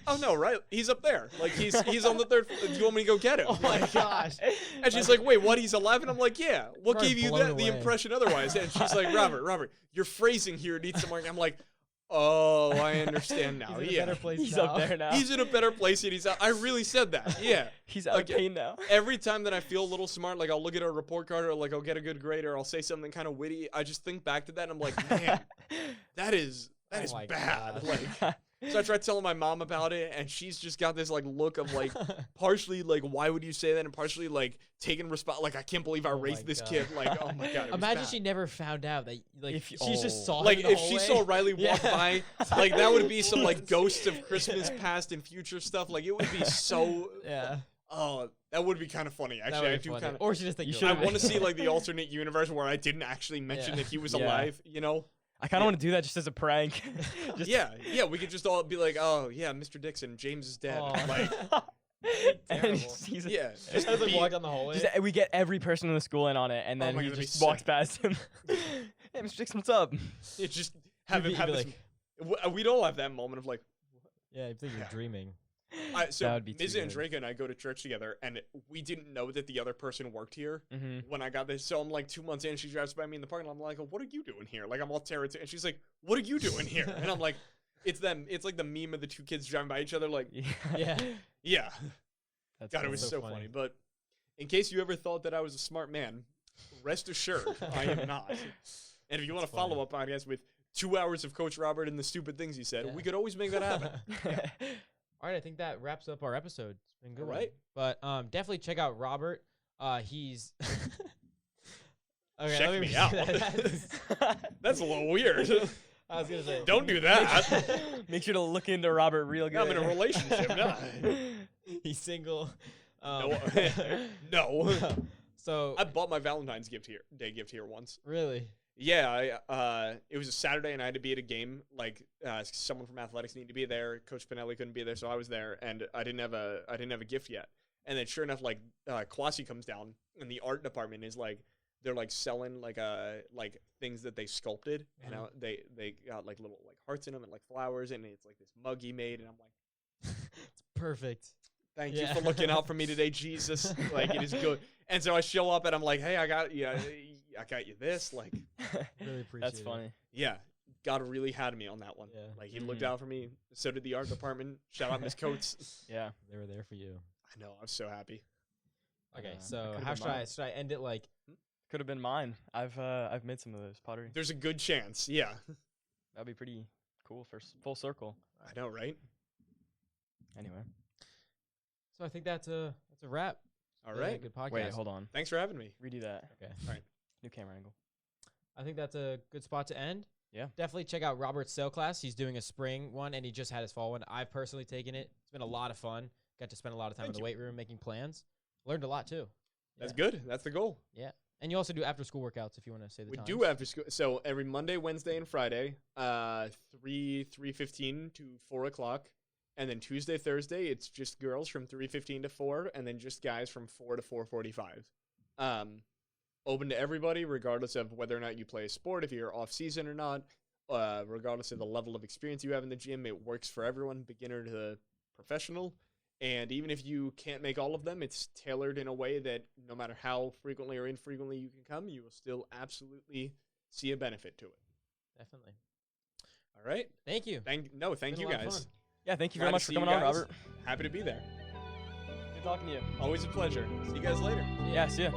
oh no, right? He's up there. Like, he's on the 3rd floor. Do you want me to go get him? Oh my gosh. And she's like, wait, what? He's alive? And I'm like, yeah. What Probably gave you blown the away. impression otherwise? And she's like, Robert, your phrasing here needs some work. I'm like, oh, I understand now. He's in a better place He's now. up there now. He's in a better place and he's out. I really said that. Yeah. He's out of Okay. pain now. Every time that I feel a little smart, like I'll look at a report card or like I'll get a good grade or I'll say something kind of witty, I just think back to that and I'm like, man, that is Oh my bad. God. Like, so I tried telling my mom about it and she's just got this like look of like partially like why would you say that and partially like taking response like I can't believe I Oh my raised this God. kid. Like, oh my God. It was Imagine bad. she never found out that like If she you- just saw Like him in the if she hallway. saw Riley walk Yeah. by, like that would be some like ghosts of Christmas past and future stuff. Like it would be so. Yeah. Oh, that would be kind of funny. That Actually, I would be do funny. kind of. Or she just think You you're should've- I lying. want to see like the alternate universe where I didn't actually mention Yeah. that he was Yeah. alive. You know? I kind of want to do that just as a prank. Just Yeah. We could just all be like, oh yeah, Mr. Dixon, James is dead. Aw. Like, and Terrible. he's yeah. Just as like walk down the hallway. just, we get every person in the school in on it, and Oh then my he God, that'd be just sick. walks past him. Hey, Mr. Dixon, what's up? It just have You'd him be have this. like, We'd all have that moment of like. yeah, I think you're Yeah. dreaming. So That would be Ms. too good. Andreka and I go to church together, and we didn't know that the other person worked here. Mm-hmm. When I got this, so I'm like 2 months in, she drives by me in the parking lot. I'm like, what are you doing here? Like, I'm all terrored. And she's like, what are you doing here? And I'm like, it's them. It's like the meme of the two kids driving by each other. Like, Yeah. yeah. That's God, it funny. was so so funny. funny. But in case you ever thought that I was a smart man, rest assured, I am not. And if you want to That's funny. follow up podcast with 2 hours of Coach Robert and the stupid things he said, Yeah. we could always make that happen. All right, I think that wraps up our episode. It's been a good. All one. right. But definitely check out Robert. He's okay. Check let me me out. That's- That's a little weird. I was gonna say. Don't do that. Make sure to look into Robert real good. I'm in a relationship now. He's single. No. So I bought my Valentine's Day gift here once. really, Yeah, it was a Saturday and I had to be at a game. Like someone from athletics needed to be there. Coach Pinelli couldn't be there, so I was there, and I didn't have a gift yet. And then sure enough, like Kwasi comes down, and the art department is like they're like selling like things that they sculpted, and they got like little like hearts in them and like flowers, and it's like this mug he made, and I'm like, it's perfect. thank Yeah. you for looking out for me today, Jesus. Like it is good. And so I show up and I'm like, hey, I got you this. Like, Really appreciate That's it. funny. yeah, God really had me on that one. Yeah. Like he looked Mhm. out for me. So did the art department. Shout out Miss Coates. Yeah. They were there for you. I know. I'm so happy. Okay, that so could've how been should I end it? Like, Could have been mine. I've made some of those pottery. There's a good chance. Yeah, That'd be pretty cool for full circle. I know, right? Anyway. so I think that's a wrap. All Yeah, right. good podcast. Wait, hold on. Thanks for having me. Redo that. Okay. New camera angle. I think that's a good spot to end. Yeah. Definitely check out Robert's sail class. He's doing a spring one, and he just had his fall one. I've personally taken it. It's been a lot of fun. Got to spend a lot of time Thank in the you. weight room making plans. Learned a lot too. That's Yeah. good. That's the goal. And you also do after school workouts if you want to say the We times. do after school. So every Monday, Wednesday, and Friday, 3:15 to 4:00, and then Tuesday, Thursday, it's just girls from 3:15 to 4, and then just guys from 4 to 4:45. Open to everybody, regardless of whether or not you play a sport, if you're off season or not, regardless of the level of experience you have in the gym. It works for everyone, beginner to professional. And even if you can't make all of them, it's tailored in a way that no matter how frequently or infrequently you can come, you will still absolutely see a benefit to it. Definitely. All right. Thank you. Thank Been you a lot of guys. fun. Yeah, thank you Glad very to much for see you coming on, guys. Robert. Happy to be there. Good talking to you. Always a pleasure. See you guys later. Yeah, see ya.